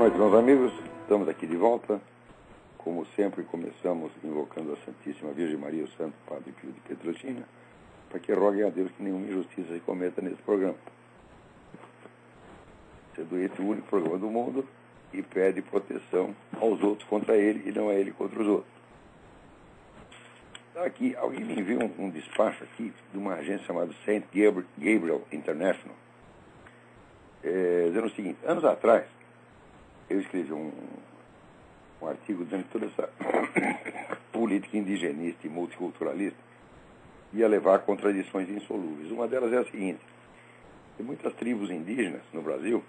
noite, meus amigos. Estamos aqui de volta. Como sempre, começamos invocando a Santíssima Virgem Maria, o Santo Padre Pio de Pietrelcina, para que roguem a Deus que nenhuma injustiça se cometa nesse programa. Sendo esse o único programa do mundo e pede proteção aos outros contra ele e não a ele contra os outros. Aqui, alguém me enviou um despacho aqui de uma agência chamada St. Gabriel International, dizendo o seguinte: anos atrás, eu escrevi um artigo dizendo que toda essa política indigenista e multiculturalista ia levar a contradições insolúveis. Uma delas é a seguinte: tem muitas tribos indígenas no Brasil,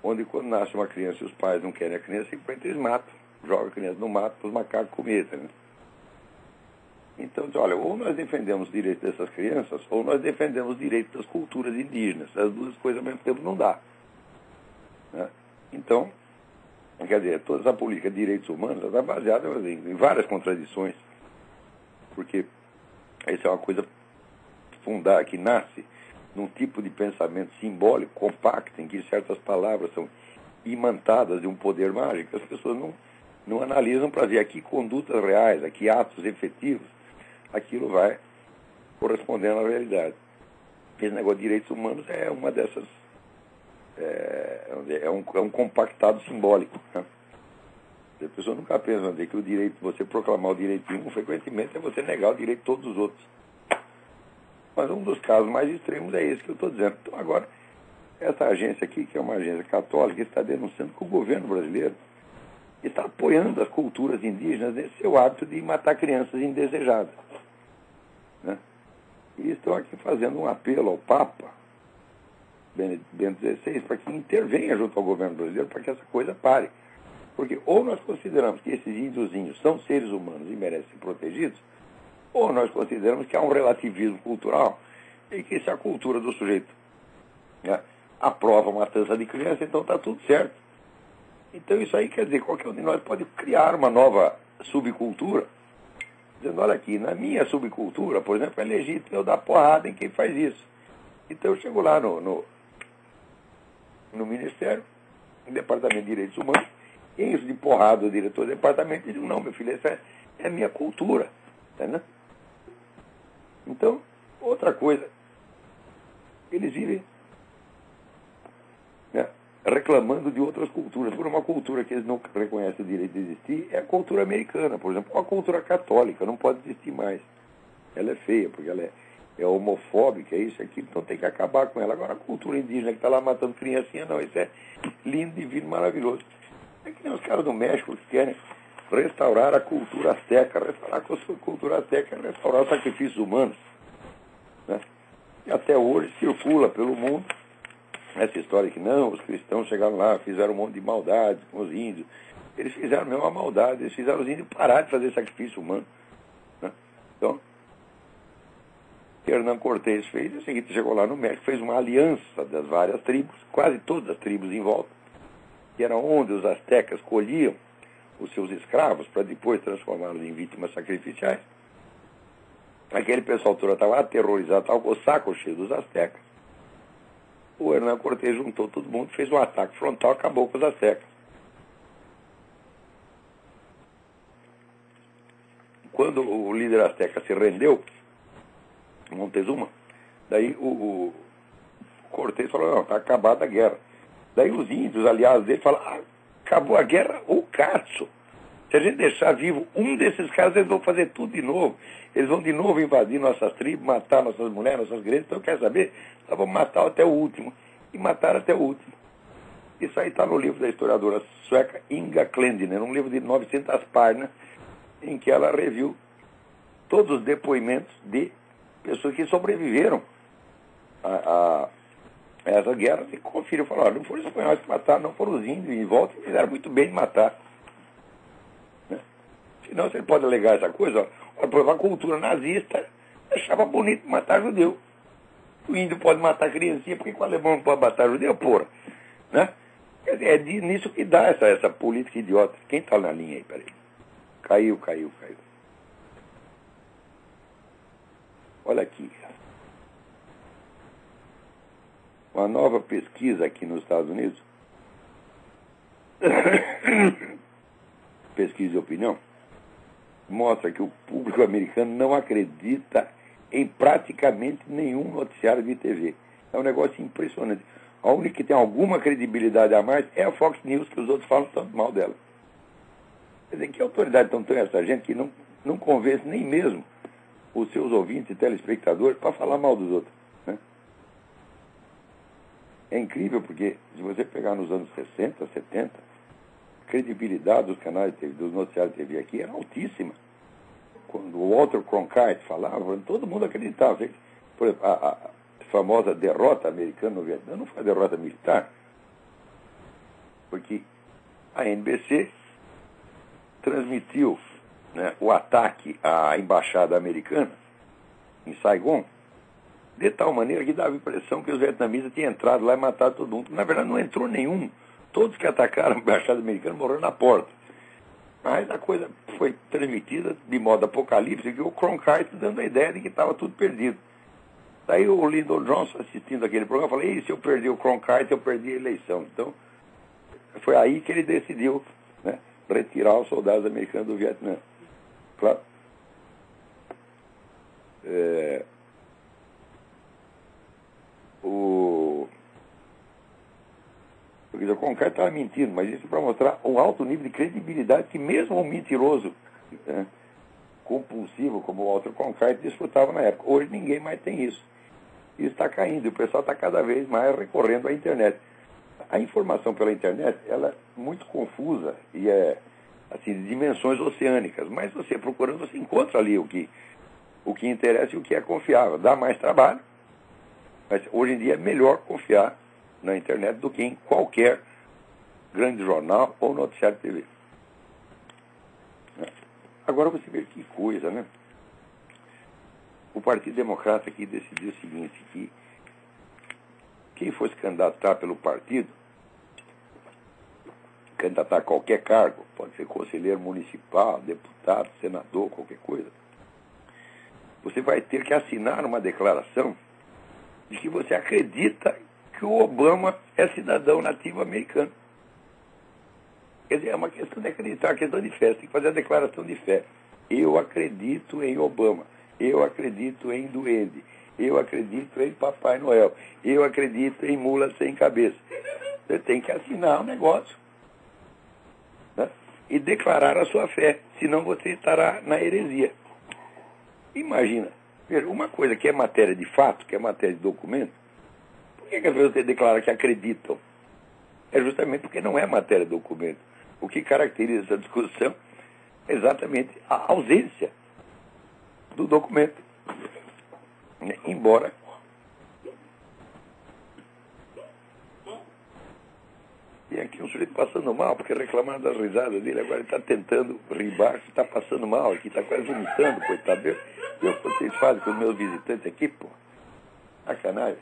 onde quando nasce uma criança e os pais não querem a criança, simplesmente eles matam, jogam a criança no mato para os macacos comerem, né? Então, olha, ou nós defendemos os direitos dessas crianças, ou nós defendemos os direitos das culturas indígenas. As duas coisas ao mesmo tempo não dá, né? Então, quer dizer, toda essa política de direitos humanos está baseada em várias contradições, porque essa é uma coisa fundada, que nasce num tipo de pensamento simbólico, compacto, em que certas palavras são imantadas de um poder mágico. As pessoas não analisam para ver aqui condutas reais, aqui atos efetivos, aquilo vai correspondendo à realidade. Esse negócio de direitos humanos é uma dessas, é um compactado simbólico, né? As pessoas nunca pensam que o direito, você proclamar o direito de um, frequentemente é você negar o direito de todos os outros. Mas um dos casos mais extremos é esse que eu estou dizendo. Então, agora, essa agência aqui, que é uma agência católica, está denunciando que o governo brasileiro está apoiando as culturas indígenas nesse seu hábito de matar crianças indesejadas, né? E estão aqui fazendo um apelo ao Papa Bento XVI para que intervenha junto ao governo brasileiro para que essa coisa pare. Porque ou nós consideramos que esses índiozinhos são seres humanos e merecem ser protegidos, ou nós consideramos que há um relativismo cultural e que se a cultura do sujeito, né, aprova a matança de criança, então está tudo certo. Então isso aí quer dizer, qualquer um de nós pode criar uma nova subcultura, dizendo, olha aqui, na minha subcultura, por exemplo, é legítimo eu dar porrada em quem faz isso. Então eu chego lá no Ministério, no Departamento de Direitos Humanos, encho de porrada o diretor do departamento e digo, não, meu filho, essa é a minha cultura, né? Então, outra coisa, eles vivem, né, reclamando de outras culturas. Por uma cultura que eles não reconhecem o direito de existir, é a cultura americana, por exemplo, a cultura católica, não pode existir mais. Ela é feia, porque ela é homofóbica, é isso, aquilo, então tem que acabar com ela. Agora, a cultura indígena que está lá matando criancinha, não, isso é lindo, divino, maravilhoso. É que nem os caras do México que querem restaurar a cultura azteca. Restaurar a cultura azteca é restaurar os sacrifícios humanos, né? E até hoje circula pelo mundo essa história que não, os cristãos chegaram lá, fizeram um monte de maldades com os índios. Eles fizeram mesmo uma maldade, eles fizeram os índios parar de fazer sacrifício humano, né? Então, Hernán Cortés fez o seguinte: chegou lá no México, fez uma aliança das várias tribos, quase todas as tribos em volta, que era onde os astecas colhiam os seus escravos para depois transformá-los em vítimas sacrificiais. Aquele pessoal todo estava aterrorizado, estava com o saco cheio dos astecas. O Hernán Cortés juntou todo mundo, fez um ataque frontal, acabou com os astecas. Quando o líder asteca se rendeu, Montezuma, daí o Cortés falou, não, está acabada a guerra. Daí os índios, aliados dele, falaram, acabou a guerra, o caso. Se a gente deixar vivo um desses caras, eles vão fazer tudo de novo. Eles vão de novo invadir nossas tribos, matar nossas mulheres, nossas crianças. Então, quer saber? Nós vamos matar até o último. E mataram até o último. Isso aí está no livro da historiadora sueca Inga Klendner, um livro de 900 páginas, em que ela reviu todos os depoimentos de pessoas que sobreviveram a essa guerra e conferiram, falaram, não foram os espanhóis que mataram, não foram os índios em volta, e fizeram muito bem de matar, né? Senão você pode alegar essa coisa, ó, a cultura nazista achava bonito matar judeu. O índio pode matar criancinha, porque o alemão não pode matar judeu, porra, né? Quer dizer, é nisso que dá essa política idiota. Quem está na linha aí, peraí? Caiu. Olha aqui. Uma nova pesquisa aqui nos Estados Unidos pesquisa de opinião mostra que o público americano não acredita em praticamente nenhum noticiário de TV. É um negócio impressionante. A única que tem alguma credibilidade a mais é a Fox News, que os outros falam tanto mal dela. Quer dizer, que autoridade então tem essa gente que não convence nem mesmo os seus ouvintes e telespectadores para falar mal dos outros, né? É incrível porque, se você pegar nos anos 60, 70, a credibilidade dos canais de TV, dos noticiários de TV aqui era altíssima. Quando o Walter Cronkite falava, todo mundo acreditava. Por exemplo, a famosa derrota americana no Vietnã não foi a derrota militar, porque a NBC transmitiu, né, o ataque à embaixada americana em Saigon de tal maneira que dava a impressão que os vietnamitas tinham entrado lá e matado todo mundo. Na verdade, não entrou nenhum. Todos que atacaram a embaixada americana morreram na porta. Mas a coisa foi transmitida de modo apocalíptico, e o Cronkite dando a ideia de que estava tudo perdido. Daí o Lyndon Johnson, assistindo aquele programa, falou: "Ei, se eu perdi o Cronkite, eu perdi a eleição." Então, foi aí que ele decidiu, né, retirar os soldados americanos do Vietnã. Claro. O Cronkite estava mentindo, mas isso é para mostrar um alto nível de credibilidade que mesmo um mentiroso, né, compulsivo como o Walter Cronkite desfrutava na época. Hoje ninguém mais tem isso. Isso está caindo e o pessoal está cada vez mais recorrendo à internet. A informação pela internet, ela é muito confusa e é assim, de dimensões oceânicas, mas você procurando, você encontra ali o que interessa e o que é confiável. Dá mais trabalho, mas hoje em dia é melhor confiar na internet do que em qualquer grande jornal ou noticiário de TV. Agora você vê que coisa, né? O Partido Democrata aqui decidiu o seguinte, que quem fosse candidatar pelo partido, candidatar a qualquer cargo, pode ser conselheiro municipal, deputado, senador, qualquer coisa, você vai ter que assinar uma declaração de que você acredita que o Obama é cidadão nativo americano. Quer dizer, é uma questão de acreditar, é uma questão de fé. Você tem que fazer a declaração de fé. Eu acredito em Obama. Eu acredito em duende. Eu acredito em Papai Noel. Eu acredito em mula sem cabeça. Você tem que assinar o negócio, né, e declarar a sua fé. Senão você estará na heresia. Imagina, uma coisa que é matéria de fato, que é matéria de documento, por que as pessoas declaram que acreditam? É justamente porque não é matéria de documento. O que caracteriza essa discussão é exatamente a ausência do documento. Embora tem aqui um sujeito passando mal, porque reclamaram das risadas dele, agora ele está tentando rir baixo, está passando mal aqui, está quase vomitando, coitado. Eu que vocês fazem com os meus visitantes aqui, pô. Sacanagem.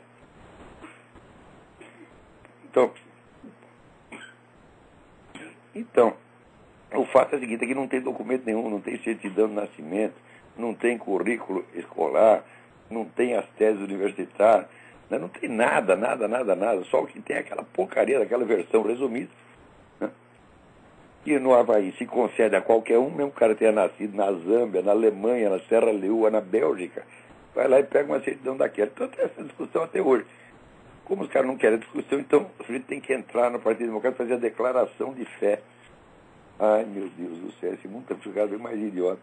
Então, o fato é o seguinte, é que não tem documento nenhum, não tem certidão de nascimento, não tem currículo escolar, não tem as teses universitárias, né? Não tem nada, só o que tem é aquela porcaria daquela versão resumida, né? Que no Havaí se concede a qualquer um, mesmo o cara tenha nascido na Zâmbia, na Alemanha, na Serra Leoa, na Bélgica, vai lá e pega uma certidão daquela. Então tem essa discussão até hoje. Como os caras não querem discussão, então o sujeito tem que entrar no Partido Democrático e fazer a declaração de fé. Ai, meu Deus do céu, esse mundo está ficando bem mais idiota.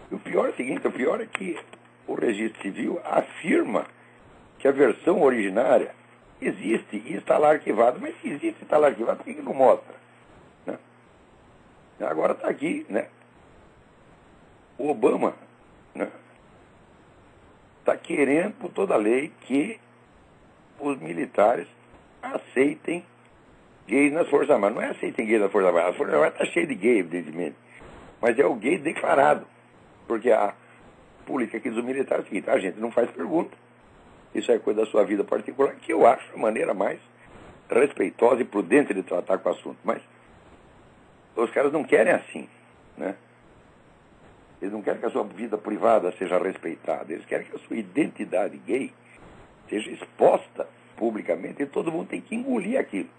E o pior é o seguinte, o pior é que o registro civil afirma que a versão originária existe e está lá arquivada. Mas se existe e está lá arquivado, por que não mostra? Né? Agora está aqui, né? O Obama, né, está querendo, por toda a lei, que os militares aceitem gays nas Forças Armadas. Não é aceitem gays nas Forças Armadas. A Força Armada está cheia de gay, evidentemente. Mas é o gay declarado. Porque a política aqui dos militares é o seguinte: a gente não faz pergunta. Isso é coisa da sua vida particular, que eu acho a maneira mais respeitosa e prudente de tratar com o assunto. Mas os caras não querem assim, né? Eles não querem que a sua vida privada seja respeitada. Eles querem que a sua identidade gay seja exposta publicamente e todo mundo tem que engolir aquilo.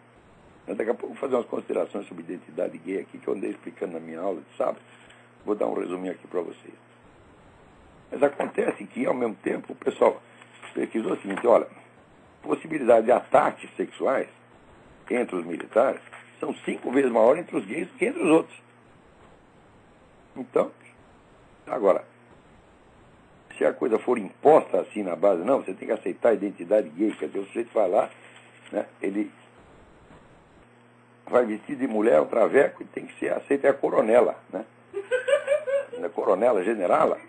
Mas daqui a pouco eu vou fazer umas considerações sobre identidade gay aqui, que eu andei explicando na minha aula de sábado. Vou dar um resuminho aqui para vocês. Mas acontece que, ao mesmo tempo, o pessoal pesquisou o seguinte, olha, possibilidade de ataques sexuais entre os militares são 5 vezes maior entre os gays do que entre os outros. Então, agora, se a coisa for imposta assim na base, não, você tem que aceitar a identidade gay, quer dizer, o sujeito vai lá, né, ele vai vestido de mulher, um traveco, e tem que ser aceita é a coronela, né? A coronela, generala.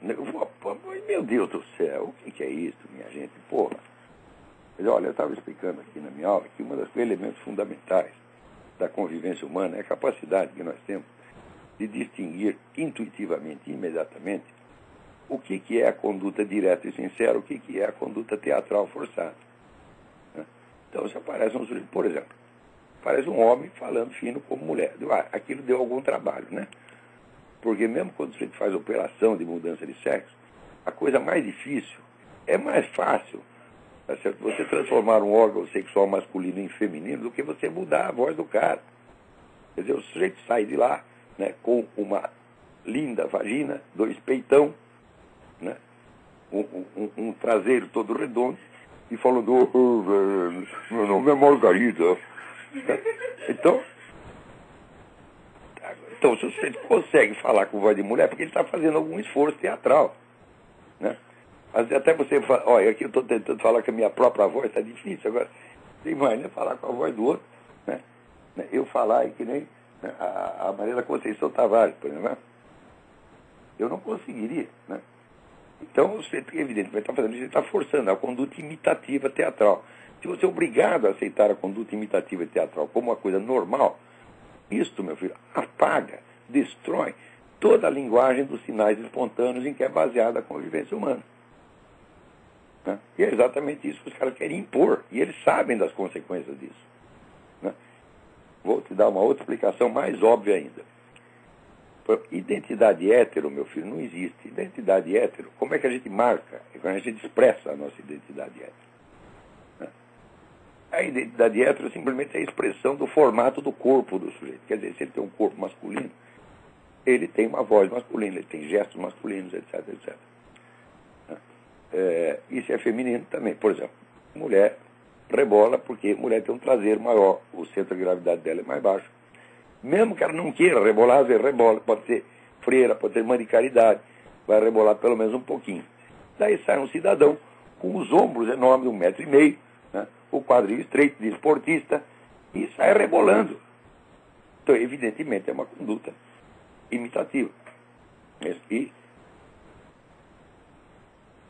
Meu Deus do céu, o que é isso, minha gente? Porra. Mas, olha, eu estava explicando aqui na minha aula que um dos elementos fundamentais da convivência humana é a capacidade que nós temos de distinguir intuitivamente, imediatamente, o que é a conduta direta e sincera, o que é a conduta teatral forçada. Né? Então, se aparece um sujeito, por exemplo, parece um homem falando fino como mulher. Aquilo deu algum trabalho, né? Porque mesmo quando o sujeito faz operação de mudança de sexo, a coisa mais difícil, é mais fácil, tá certo? Você transformar um órgão sexual masculino em feminino do que você mudar a voz do cara. Quer dizer, o sujeito sai de lá, né, com uma linda vagina, 2 peitão, né, um traseiro todo redondo, e falando, meu nome é Margarida. Então, se você consegue falar com voz de mulher, é porque ele está fazendo algum esforço teatral. Né? Até você fala, olha, aqui eu estou tentando falar com a minha própria voz, está difícil. Agora, você imagina falar com a voz do outro. Né? Eu falar que nem a Maria Conceição Tavares, por exemplo. Né? Eu não conseguiria. Né? Então, você, evidentemente, está fazendo isso, está forçando a conduta imitativa teatral. Se você é obrigado a aceitar a conduta imitativa teatral como uma coisa normal, isto, meu filho, apaga, destrói toda a linguagem dos sinais espontâneos em que é baseada a convivência humana. Né? E é exatamente isso que os caras querem impor, e eles sabem das consequências disso. Né? Vou te dar uma outra explicação mais óbvia ainda. Identidade hétero, meu filho, não existe. Identidade hétero, como é que a gente marca? É quando a gente expressa a nossa identidade hétero. A identidade hétero simplesmente é a expressão do formato do corpo do sujeito. Quer dizer, se ele tem um corpo masculino, ele tem uma voz masculina, ele tem gestos masculinos, etc, etc. E se é feminino também. Por exemplo, mulher rebola porque mulher tem um traseiro maior, o centro de gravidade dela é mais baixo. Mesmo que ela não queira rebolar, às vezes rebola, pode ser freira, pode ser mãe de caridade, vai rebolar pelo menos um pouquinho. Daí sai um cidadão com os ombros enormes, 1,5 m, né? O quadril estreito de esportista, e sai rebolando. Então, evidentemente, é uma conduta imitativa.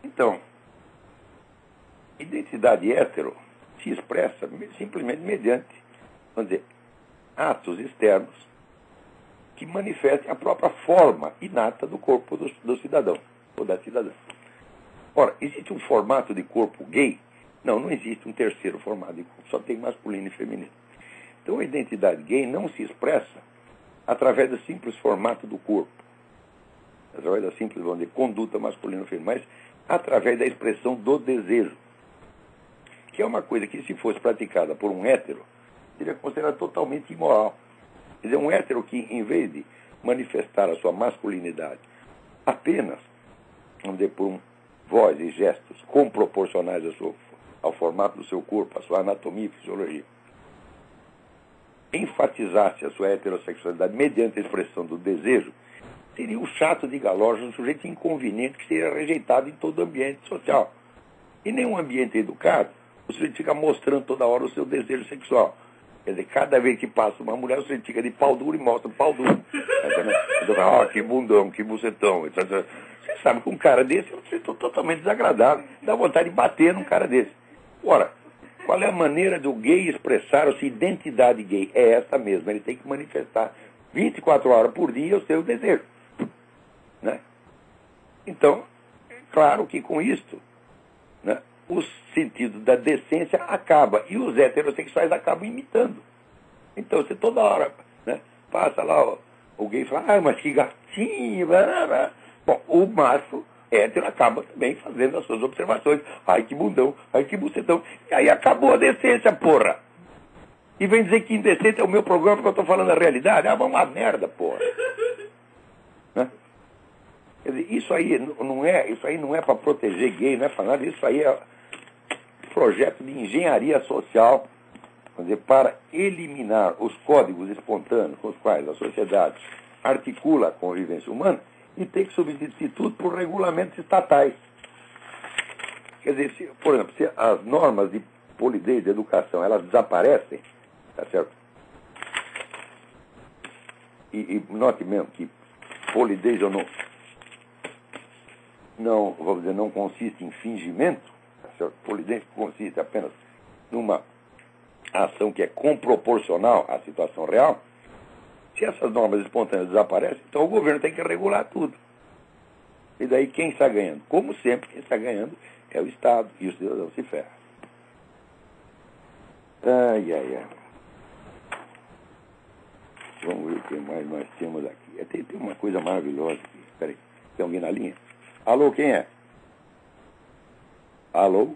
Então, identidade hétero se expressa simplesmente mediante, vamos dizer, atos externos que manifestem a própria forma inata do corpo do cidadão, ou da cidadã. Ora, existe um formato de corpo gay? Não existe um terceiro formato de corpo, só tem masculino e feminino. Então a identidade gay não se expressa através do simples formato do corpo, através da simples, vamos dizer, conduta masculina ou feminina, mas através da expressão do desejo, que é uma coisa que, se fosse praticada por um hétero, seria considerada totalmente imoral. Quer dizer, um hétero que, em vez de manifestar a sua masculinidade apenas, vamos dizer, por voz e gestos comproporcionais ao formato do seu corpo, à sua anatomia e fisiologia, enfatizasse a sua heterossexualidade mediante a expressão do desejo, seria um chato de galocha, um sujeito inconveniente que seria rejeitado em todo ambiente social. Em nenhum ambiente educado, o sujeito fica mostrando toda hora o seu desejo sexual. Quer dizer, cada vez que passa uma mulher, o sujeito fica de pau duro e mostra o pau duro. Então, que bundão, que bucetão, etc. Você sabe que um cara desse é um sujeito totalmente desagradável. Dá vontade de bater num cara desse. Ora, qual é a maneira do gay expressar a sua identidade gay? É essa mesma. Ele tem que manifestar 24 horas por dia o seu desejo. Né? Então, claro que com isto, né, o sentido da decência acaba. E os heterossexuais acabam imitando. Então, você toda hora, né, passa lá, o gay fala, mas que gatinho. Blá, blá, blá. Bom, o macho hétero acaba também fazendo as suas observações. Ai, que bundão, ai, que bucetão. E aí acabou a decência, porra. E vem dizer que indecente é o meu programa porque eu estou falando a realidade. Ah, vamos a merda, porra. Né? Quer dizer, isso aí não é para proteger gay, não é para nada. Isso aí é projeto de engenharia social, quer dizer, para eliminar os códigos espontâneos com os quais a sociedade articula a convivência humana e tem que substituir tudo por regulamentos estatais. Quer dizer, por exemplo, se as normas de polidez de educação elas desaparecem, tá certo? E note mesmo que polidez ou não, vamos dizer, não consiste em fingimento, tá certo? Polidez consiste apenas numa ação que é comproporcional à situação real. Se essas normas espontâneas desaparecem, então o governo tem que regular tudo. E daí quem está ganhando? Como sempre, quem está ganhando é o Estado, e o cidadão se ferra. Ai, ai, ai. Vamos ver o que mais nós temos aqui. Tem uma coisa maravilhosa aqui. Espera aí, tem alguém na linha? Alô, quem é? Alô?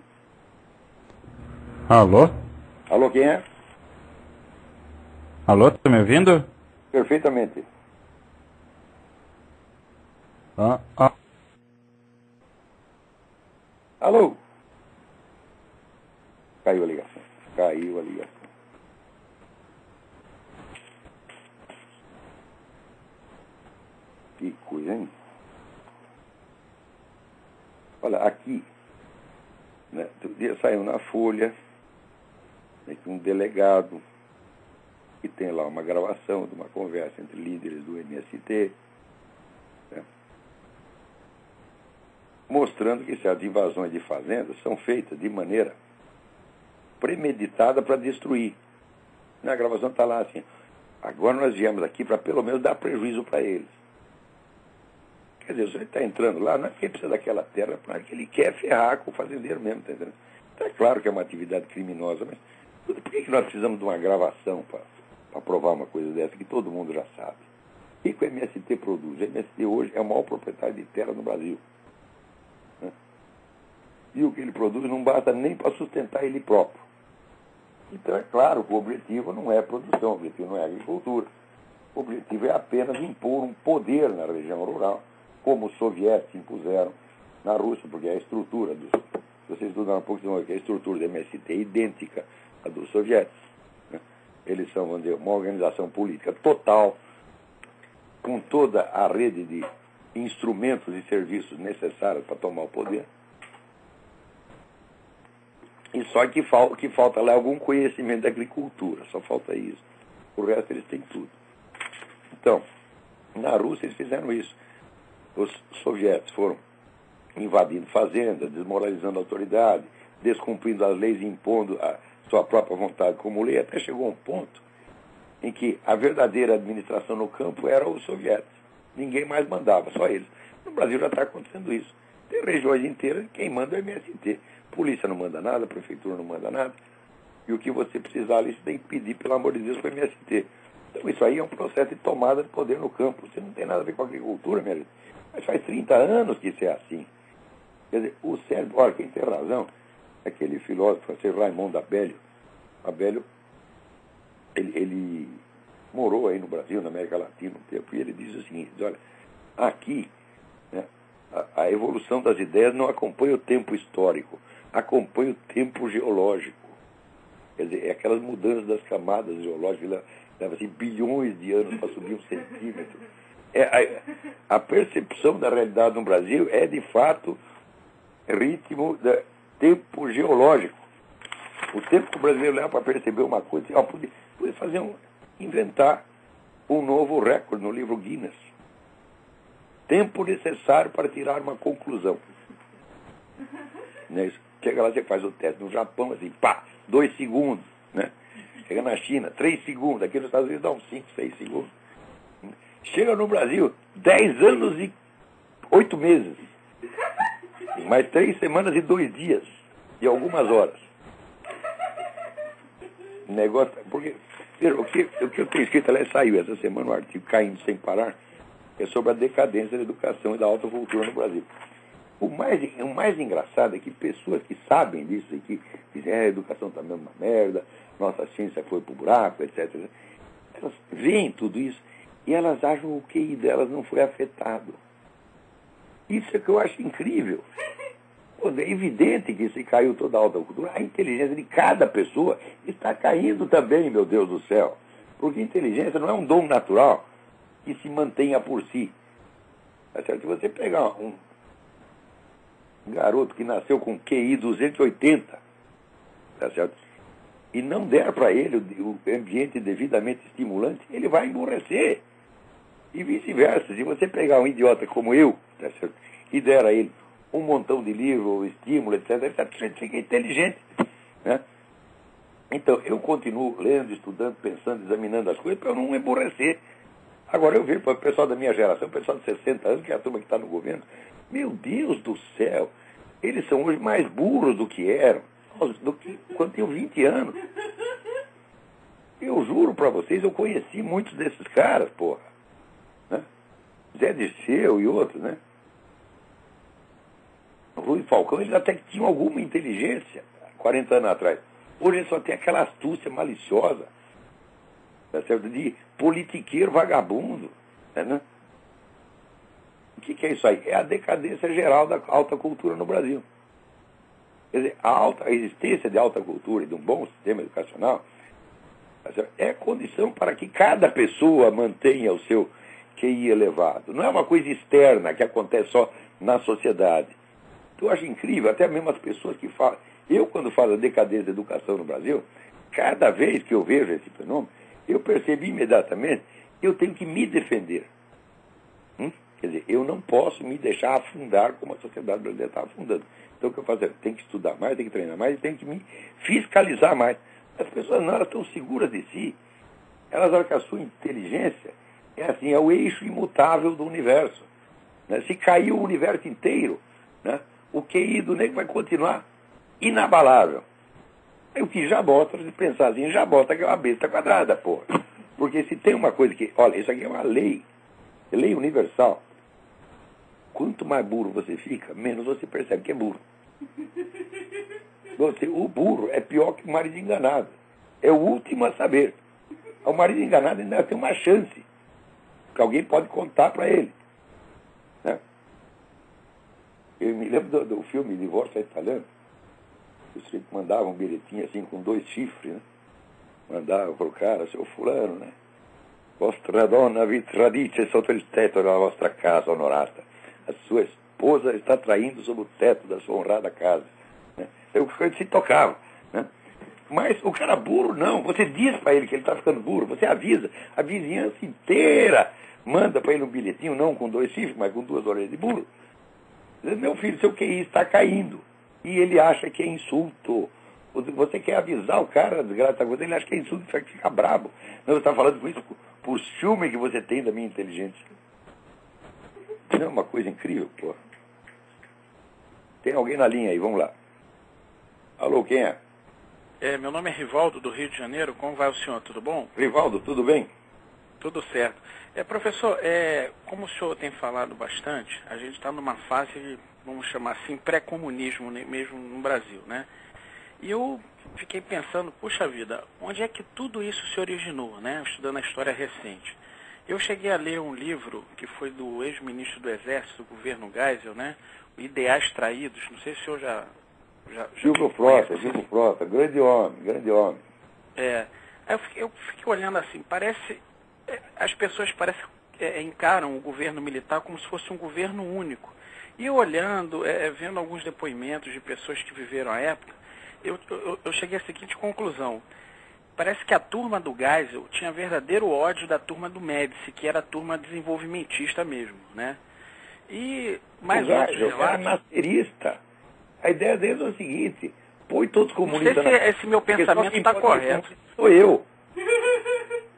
Alô? Alô, quem é? Alô, tá me ouvindo? Perfeitamente. Alô? Caiu a ligação. Caiu a ligação. Que coisa, hein? Olha, aqui, né, outro dia saiu na Folha, né, que um delegado que tem lá uma gravação de uma conversa entre líderes do MST, né, mostrando que certas invasões de fazendas são feitas de maneira premeditada para destruir. Na gravação está lá assim, agora nós viemos aqui para pelo menos dar prejuízo para eles. Quer dizer, o senhor está entrando lá, não é porque ele precisa daquela terra, é que ele quer ferrar com o fazendeiro mesmo, está entendendo? Então, é claro que é uma atividade criminosa, mas por que nós precisamos de uma gravação para provar uma coisa dessa que todo mundo já sabe? O que o MST produz? O MST hoje é o maior proprietário de terra no Brasil. Né? E o que ele produz não basta nem para sustentar ele próprio. Então, é claro que o objetivo não é produção, o objetivo não é agricultura. O objetivo é apenas impor um poder na região rural, como os soviéticos impuseram na Rússia, porque a estrutura dos... Se vocês estudaram um pouco, vocês vão ver que a estrutura do MST é idêntica à dos soviéticos. Né? Eles são, vamos dizer, uma organização política total, com toda a rede de instrumentos e serviços necessários para tomar o poder. E só que falta lá algum conhecimento da agricultura, só falta isso. O resto eles têm tudo. Então, na Rússia eles fizeram isso. Os soviéticos foram invadindo fazendas, desmoralizando a autoridade, descumprindo as leis e impondo a sua própria vontade como lei, até chegou a um ponto em que a verdadeira administração no campo era os soviéticos. Ninguém mais mandava, só eles. No Brasil já está acontecendo isso. Tem regiões inteiras, quem manda é o MST. Polícia não manda nada, a prefeitura não manda nada. E o que você precisar ali, você tem que pedir, pelo amor de Deus, para o MST. Então isso aí é um processo de tomada de poder no campo. Você não tem nada a ver com a agricultura, minha gente. Mas faz 30 anos que isso é assim. Quer dizer, o cérebro, olha, quem tem razão, aquele filósofo francês Raymond Abelio. Abelio, ele morou aí no Brasil, na América Latina, um tempo, e ele diz o seguinte, olha, aqui, né, a evolução das ideias não acompanha o tempo histórico, acompanha o tempo geológico. Quer dizer, é aquelas mudanças das camadas geológicas, leva assim, bilhões de anos para subir 1 centímetro. A percepção da realidade no Brasil é, de fato, ritmo de tempo geológico. O tempo que o brasileiro leva para perceber uma coisa, podia inventar um novo recorde no livro Guinness. Tempo necessário para tirar uma conclusão. Né? Chega lá, você faz o teste no Japão, assim, 2 segundos. Né? Chega na China, 3 segundos. Aqui nos Estados Unidos dá uns 5, 6 segundos. Chega no Brasil, 10 anos e 8 meses. Mais 3 semanas e 2 dias. E algumas horas. Negócio. Porque, o que eu tenho escrito, ela saiu essa semana, um artigo Caindo Sem Parar, é sobre a decadência da educação e da alta cultura no Brasil. O mais engraçado é que pessoas que sabem disso e que dizem a educação está mesmo uma merda, nossa ciência foi para o buraco, etc. Elas veem tudo isso e elas acham que o QI delas não foi afetado. Isso é que eu acho incrível. Pô, é evidente que se caiu toda a alta cultura, a inteligência de cada pessoa está caindo também, meu Deus do céu. Porque inteligência não é um dom natural que se mantenha por si. Tá certo? Se você pegar um garoto que nasceu com QI 280, tá certo? E não der para ele o ambiente devidamente estimulante, ele vai emburrecer. E vice-versa. Se você pegar um idiota como eu, tá certo? E der a ele um montão de livros, estímulo, etc., ele fica inteligente. Né? Então, eu continuo lendo, estudando, pensando, examinando as coisas para eu não emburrecer. Agora, eu vejo para o pessoal da minha geração, o pessoal de 60 anos, que é a turma que está no governo, meu Deus do céu, eles são hoje mais burros do que eram, do que quando tinham 20 anos. Eu juro para vocês, eu conheci muitos desses caras, porra. Né? Zé Dirceu e outros, né? Rui Falcão, eles até que tinham alguma inteligência 40 anos atrás. Hoje eles só tem aquela astúcia maliciosa, tá certo? De politiqueiro vagabundo. Né? O que é isso aí? É a decadência geral da alta cultura no Brasil. Quer dizer, a existência de alta cultura e de um bom sistema educacional, tá certo? É condição para que cada pessoa mantenha o seu QI elevado. Não é uma coisa externa que acontece só na sociedade. Eu acho incrível, até mesmo as pessoas que falam. Eu, quando falo da decadência da educação no Brasil, cada vez que eu vejo esse fenômeno, eu percebo imediatamente que eu tenho que me defender. Quer dizer, eu não posso me deixar afundar como a sociedade brasileira está afundando. Então, o que eu faço? Eu tenho que estudar mais, tenho que treinar mais e tenho que me fiscalizar mais. As pessoas não, elas estão seguras de si. Elas acham que a sua inteligência é assim, é o eixo imutável do universo. Né? Se cair o universo inteiro, né? O QI do nego vai continuar inabalável. Aí o que já bota, se pensar assim, já bota que é uma besta quadrada, porra. Porque se tem uma coisa que, olha, isso aqui é uma lei, lei universal. Quanto mais burro você fica, menos você percebe que é burro. O burro é pior que o marido enganado. É o último a saber. O marido enganado ainda tem uma chance, que alguém pode contar para ele. Né? Eu me lembro do filme Divórcio Italiano. O sujeito mandava um bilhetinho assim com 2 chifres, né? Mandava pro cara, seu fulano, né? Vostra donna vi tradisce sotto il tetto della vostra casa onorata. A sua esposa está traindo sob o teto da sua honrada casa. Né? Eu se tocava. Né? Mas o cara burro não. Você diz para ele que ele está ficando burro, você avisa. A vizinhança inteira manda para ele um bilhetinho, não com 2 chifres, mas com 2 orelhas de burro. Meu filho, seu QI está caindo. E ele acha que é insulto. Você quer avisar o cara, desgraça, ele acha que é insulto, ele fica brabo. Não, você está falando com isso por ciúme que você tem da minha inteligência. Não é uma coisa incrível, pô. Tem alguém na linha aí, vamos lá. Alô, quem é? Meu nome é Rivaldo, do Rio de Janeiro. Como vai o senhor? Tudo bom? Rivaldo, tudo bem? Tudo certo. Professor, como o senhor tem falado bastante, a gente está numa fase, vamos chamar assim, pré-comunismo mesmo no Brasil, né? E eu fiquei pensando, puxa vida, onde é que tudo isso se originou, né? Estudando a história recente. Eu cheguei a ler um livro que foi do ex-ministro do Exército, do governo Geisel, né? Ideais Traídos. Não sei se o senhor já Silvio Frota, grande homem, grande homem. Eu fiquei olhando assim, as pessoas encaram o governo militar como se fosse um governo único. E eu olhando, vendo alguns depoimentos de pessoas que viveram a época, eu cheguei à seguinte conclusão. Parece que a turma do Geisel tinha verdadeiro ódio da turma do Médici, que era a turma desenvolvimentista mesmo, né? E mais outros relatos... era nascerista. A ideia dele é o seguinte, põe todos os comunistas... Não sei se esse meu pensamento está correto. Sou eu.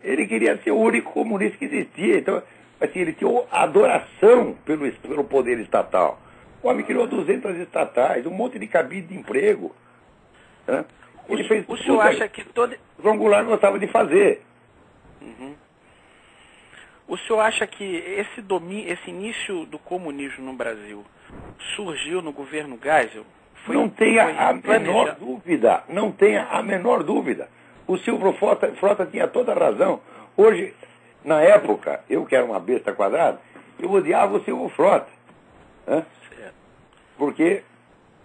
Ele queria ser o único comunista que existia. Então, assim, ele tinha adoração pelo poder estatal. O homem criou 200 estatais, um monte de cabide de emprego. Né? Ele fez o senhor acha que todo... O João Goulart gostava de fazer. Uhum. O senhor acha que esse início do comunismo no Brasil surgiu no governo Geisel? Não tenha a menor dúvida. Não tenha a menor dúvida. O Silvio Frota tinha toda a razão. Hoje, na época, eu que era uma besta quadrada, eu odiava o Silvio Frota. Né? Porque,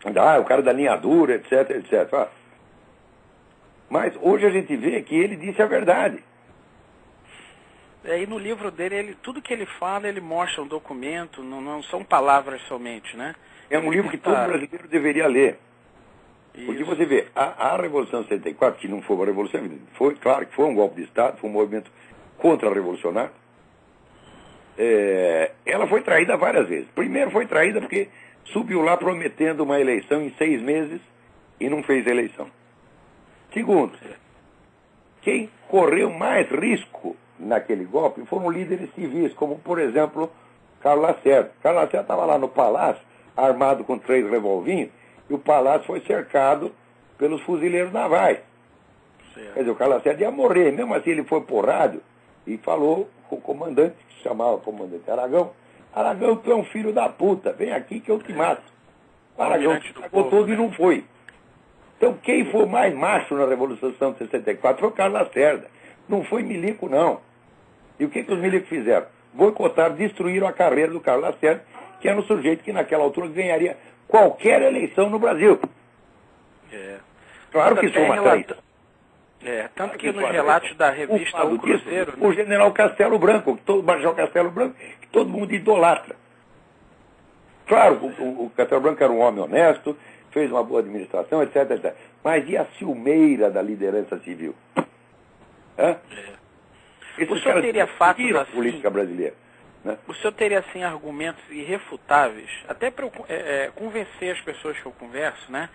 o cara da linha dura, etc, etc. Mas hoje a gente vê que ele disse a verdade. E no livro dele, tudo que ele fala, ele mostra um documento, não são palavras somente, né? É um livro que todo brasileiro deveria ler. Isso. Porque você vê, a Revolução de 64, que não foi uma revolução, foi, claro que foi um golpe de Estado, foi um movimento contra-revolucionário, ela foi traída várias vezes. Primeiro foi traída porque subiu lá prometendo uma eleição em 6 meses e não fez eleição. Segundo, quem correu mais risco naquele golpe foram líderes civis, como, por exemplo, Carlos Lacerda. Carlos Lacerda estava lá no palácio, armado com 3 revolvinhos, e o palácio foi cercado pelos fuzileiros navais. Certo. Quer dizer, o Carlos Lacerda ia morrer. Mesmo assim, ele foi por rádio e falou com o comandante, que se chamava comandante Aragão: Aragão, tu é um filho da puta, vem aqui que eu te mato. O Aragão ficou todo e não foi. Então, quem foi mais macho na Revolução de 64 foi o Carlos Lacerda. Não foi milico, não. E o que os milicos fizeram? Boicotaram, destruíram a carreira do Carlos Lacerda, que era um sujeito que naquela altura ganharia qualquer eleição no Brasil. Claro que isso é uma traição. Tanto que nos relatos da revista O Cruzeiro... O general Castelo Branco, o Major Castelo Branco, que todo mundo idolatra. Claro, o Castelo Branco era um homem honesto, fez uma boa administração, etc, etc. Mas e a ciumeira da liderança civil? O senhor teria fatos assim, a política brasileira, né? O senhor teria assim argumentos irrefutáveis, até para convencer as pessoas que eu converso, né?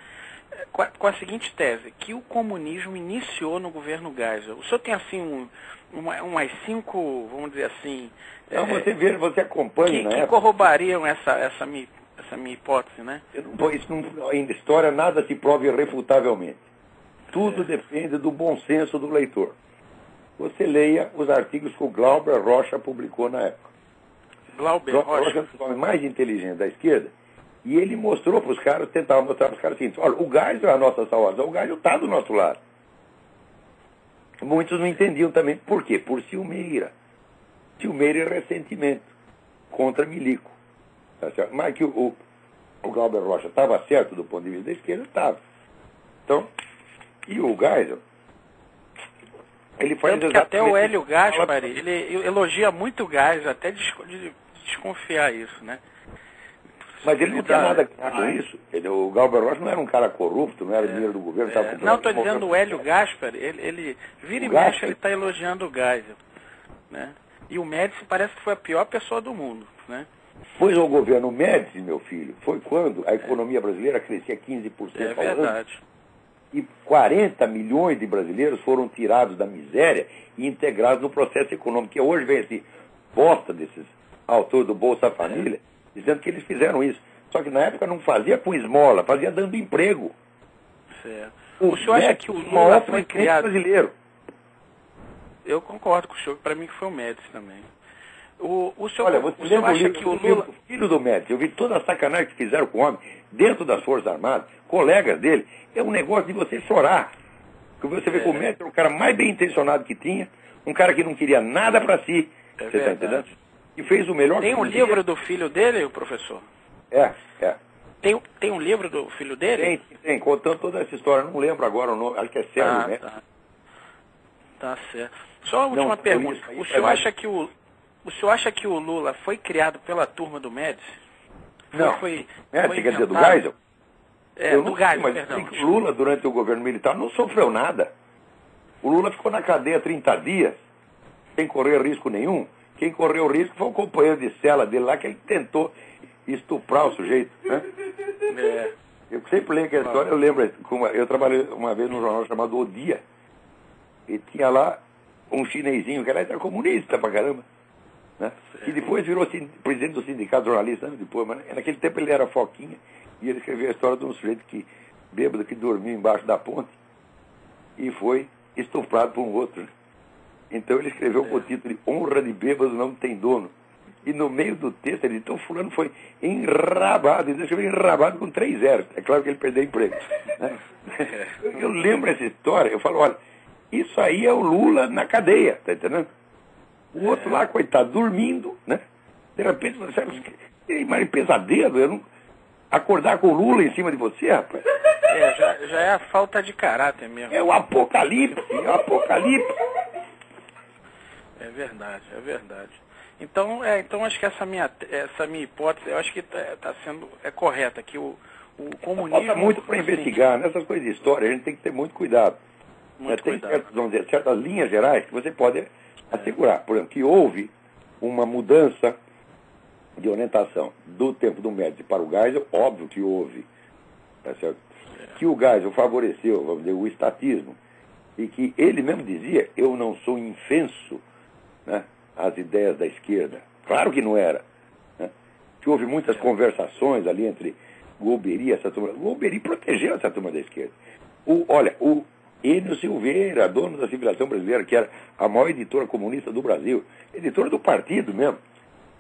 Com a seguinte tese, que o comunismo iniciou no governo Geisel. O senhor tem assim umas 5, vamos dizer assim... Você acompanha, que corrobariam essa minha hipótese, né? Em história nada se prova irrefutavelmente. Tudo depende do bom senso do leitor. Você leia os artigos que o Glauber Rocha publicou na época. Glauber Rocha é o homem mais inteligente da esquerda, e ele mostrou para os caras, tentava mostrar para os caras o seguinte: olha, o Geisel é a nossa salvação, o Geisel está do nosso lado. Muitos não entendiam também. Por quê? Por ciumeira. Ciumeira e ressentimento contra milico. Tá certo? Mas que o Glauber Rocha estava certo do ponto de vista da esquerda, estava. Então, e o Geisel, ele faz que até o Hélio Gaspari, ele elogia muito o Geisel, até de desconfiar isso, né? Mas ele não tinha nada com isso. O Glauber Rocha não era um cara corrupto, não era dinheiro do governo. Não, estou dizendo o Hélio Gaspari, ele vira e mexe, ele está elogiando o Geisel, né? E o Médici parece que foi a pior pessoa do mundo, né? Pois o governo Médici, meu filho, foi quando a economia brasileira crescia 15% ao ano. Verdade. E 40 milhões de brasileiros foram tirados da miséria e integrados no processo econômico. Que hoje vem esse bosta desses autores do Bolsa Família, dizendo que eles fizeram isso. Só que na época não fazia com esmola, fazia dando emprego. Certo. O senhor acha que o Lula foi criado... brasileiro? Eu concordo com o senhor, para mim que foi o Médici também. O senhor, olha, você lembra acha que o Lula... O filho do Médici, eu vi toda a sacanagem que fizeram com o homem dentro das Forças Armadas, colegas dele, é um negócio de você chorar. Porque você vê que o Médici era o cara mais bem intencionado que tinha, um cara que não queria nada para si, você está entendendo? E fez o melhor que podia. Tem um livro do filho dele, professor? Tem um livro do filho dele? Tem, contando toda essa história. Não lembro agora o nome, acho que é Sérgio, né? Tá certo. Só a última pergunta. O senhor acha que o Lula foi criado pela turma do Médici? Não. Foi Médici, quer dizer, do Geisel? Do Geisel, perdão. O Lula, durante o governo militar, não sofreu nada. O Lula ficou na cadeia 30 dias, sem correr risco nenhum. Quem correu risco foi o companheiro de cela dele lá, que ele tentou estuprar o sujeito, né? Eu sempre leio aquela história, eu lembro, eu trabalhei uma vez num jornal chamado O Dia, e tinha lá um chinesinho, que era comunista pra caramba, né? E depois virou presidente do sindicato jornalista, anos depois, mas naquele tempo ele era foquinha, e ele escreveu a história de um sujeito bêbado que dormiu embaixo da ponte e foi estuprado por um outro, né? Então ele escreveu com o título de Honra de Bêbado Não Tem Dono. E no meio do texto ele disse: então fulano foi enrabado. Ele escreveu enrabado com 3 zeros. É claro que ele perdeu emprego, né? Eu lembro essa história. Eu falo, olha, Isso aí é o Lula na cadeia, tá entendendo? O outro lá, coitado, dormindo, né? De repente, você imagina pesadelo, eu não... acordar com o Lula em cima de você, rapaz. Já é a falta de caráter mesmo. É o apocalipse, é o apocalipse. É verdade, é verdade. Então acho que essa minha hipótese, eu acho que está sendo correta, que o comunismo... Falta muito para investigar, nessas coisas de história, a gente tem que ter muito cuidado. Muito tem cuidado. certas, vamos dizer, certas linhas gerais que você pode assegurar. Por exemplo, que houve uma mudança de orientação do tempo do Médici para o Geisel, óbvio que houve, tá certo? Que o Geisel favoreceu, vamos dizer, o estatismo, e que ele mesmo dizia, eu não sou infenso, né, às ideias da esquerda. Claro que não era. Né? Que houve muitas conversações ali entre Golbery e essa turma. Golbery protegeu essa turma da esquerda. O Enio Silveira, dono da Civilização Brasileira, que era a maior editora comunista do Brasil, editora do partido mesmo.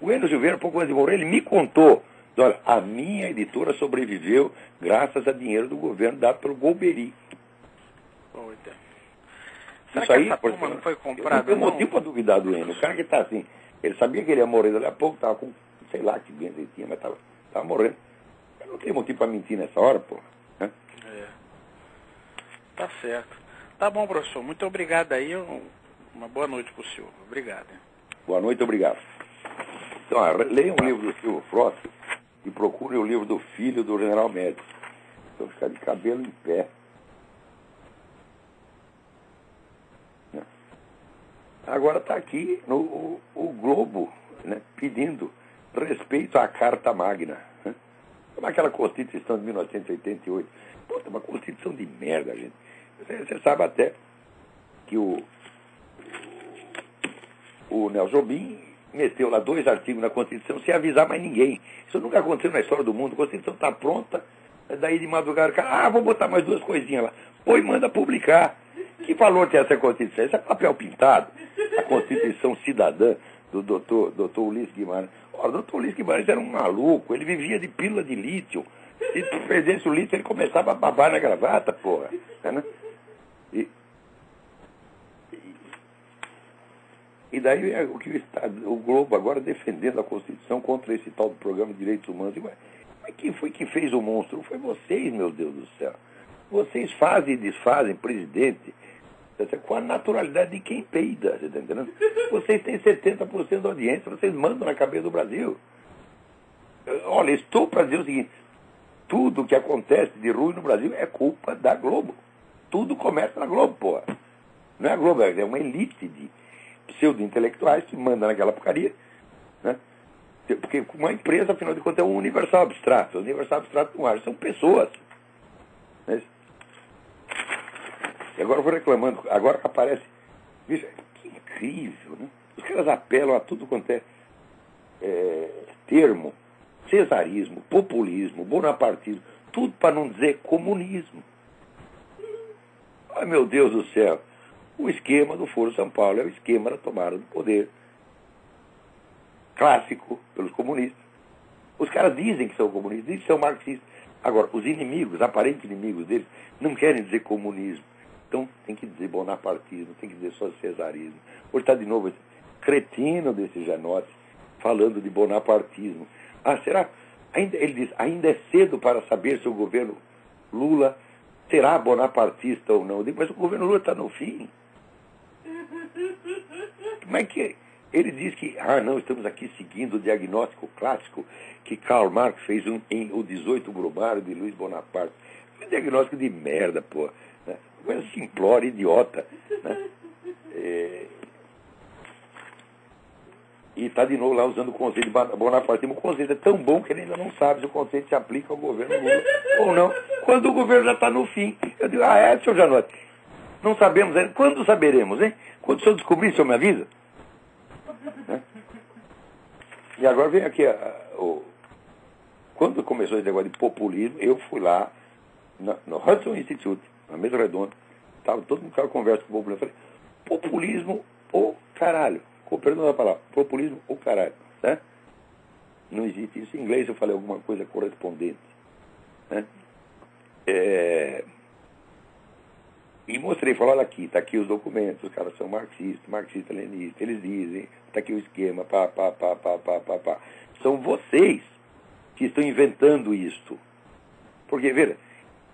O Enio Silveira, pouco antes de morrer, ele me contou, olha, a minha editora sobreviveu graças a dinheiro do governo dado pelo Golbery. Será isso que aí, essa turma não foi comprada? Não tem motivo para duvidar do Enio. O cara que está assim, ele sabia que ele ia morrer daqui a pouco, estava com, sei lá que doença ele tinha, mas estava morrendo. Eu não tenho motivo para mentir nessa hora, pô. Né? Tá certo. Tá bom, professor. Muito obrigado aí. Uma boa noite para o senhor. Obrigado. Boa noite, obrigado. Então, leia um livro do Silvio Frost e procure o livro do filho do General Médici. Então, ficar de cabelo em pé. Agora está aqui o Globo, né, pedindo respeito à Carta Magna. Né? Como aquela Constituição de 1988. Puta, uma Constituição de merda, gente. Você sabe até que o Nelson Jobim meteu lá 2 artigos na Constituição sem avisar mais ninguém. Isso nunca aconteceu na história do mundo. A Constituição está pronta, daí de madrugada, cara, vou botar mais 2 coisinhas lá. Põe e manda publicar. Que valor tem essa Constituição? Isso é papel pintado. A Constituição Cidadã do doutor Ulisses Guimarães. O doutor Ulisses Guimarães era um maluco, ele vivia de pílula de lítio. Se perdesse o lítio, ele começava a babar na gravata, porra. Né? E daí o que o Globo agora defendendo a Constituição contra esse tal do Programa de Direitos Humanos. Mas quem foi que fez o monstro? Foi vocês, meu Deus do céu. Vocês fazem e desfazem presidente com a naturalidade de quem peida, você está entendendo? Vocês têm 70% da audiência, vocês mandam na cabeça do Brasil. Olha, estou para dizer o seguinte, tudo que acontece de ruim no Brasil é culpa da Globo. Tudo começa na Globo, porra. Não é a Globo, é uma elite de pseudo-intelectuais que manda naquela porcaria, né? Porque uma empresa, afinal de contas, é um universal abstrato. O universal abstrato não age, são pessoas. Né? E agora eu vou reclamando, agora aparece, veja, que incrível, né? Os caras apelam a tudo quanto é termo, cesarismo, populismo, bonapartismo, tudo para não dizer comunismo. Ai, meu Deus do céu, o esquema do Foro São Paulo é o esquema da tomada do poder clássico pelos comunistas. Os caras dizem que são comunistas, dizem que são marxistas. Agora, os inimigos, aparentes inimigos deles, não querem dizer comunismo. Então, tem que dizer bonapartismo, tem que dizer só cesarismo. Hoje está de novo esse cretino desse Janotti falando de bonapartismo. Será? Ele diz, ainda é cedo para saber se o governo Lula será bonapartista ou não. Eu digo, mas o governo Lula está no fim. Como é que... Ele diz que, não, estamos aqui seguindo o diagnóstico clássico que Karl Marx fez em O 18 Brumário de Luiz Bonaparte. Um diagnóstico de merda, pô. Né? Coisa simplória, idiota. Né? E está de novo lá usando o conceito de Bonaparte. O conceito é tão bom que ele ainda não sabe se o conceito se aplica ao governo Lula ou não. Quando o governo já está no fim. Eu digo, senhor Janotti, não sabemos ainda. Quando saberemos, hein? Quando o senhor descobrir, o senhor me avisa? Né? E agora vem aqui quando começou esse negócio de populismo, eu fui lá no Hudson Institute, na mesa redonda, tava todo mundo que conversa com o populismo, eu falei, populismo ou caralho, com perdão da palavra, populismo ou caralho, né? Não existe isso. Em inglês eu falei alguma coisa correspondente, né? E mostrei, falei, olha aqui, está aqui os documentos, os caras são marxistas-leninistas, eles dizem, está aqui o esquema, pá. São vocês que estão inventando isto. Porque, veja,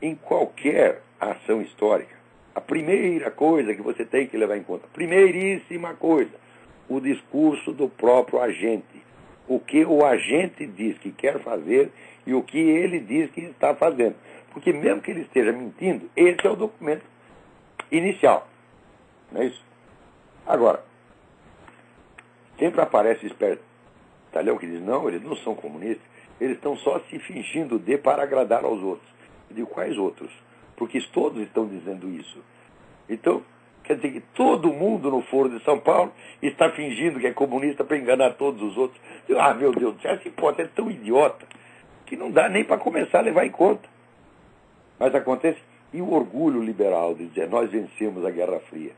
em qualquer ação histórica, a primeira coisa que você tem que levar em conta, primeiríssima coisa, o discurso do próprio agente. O que o agente diz que quer fazer e o que ele diz que está fazendo. Porque mesmo que ele esteja mentindo, esse é o documento inicial. Não é isso? Agora, sempre aparece espertalhão que diz, não, eles não são comunistas, eles estão só se fingindo de para agradar aos outros. Eu digo, quais outros? Porque todos estão dizendo isso. Então, quer dizer que todo mundo no Foro de São Paulo está fingindo que é comunista para enganar todos os outros. Ah, meu Deus do céu, essa hipótese é tão idiota que não dá nem para começar a levar em conta. Mas acontece, e o orgulho liberal de dizer, nós vencemos a Guerra Fria.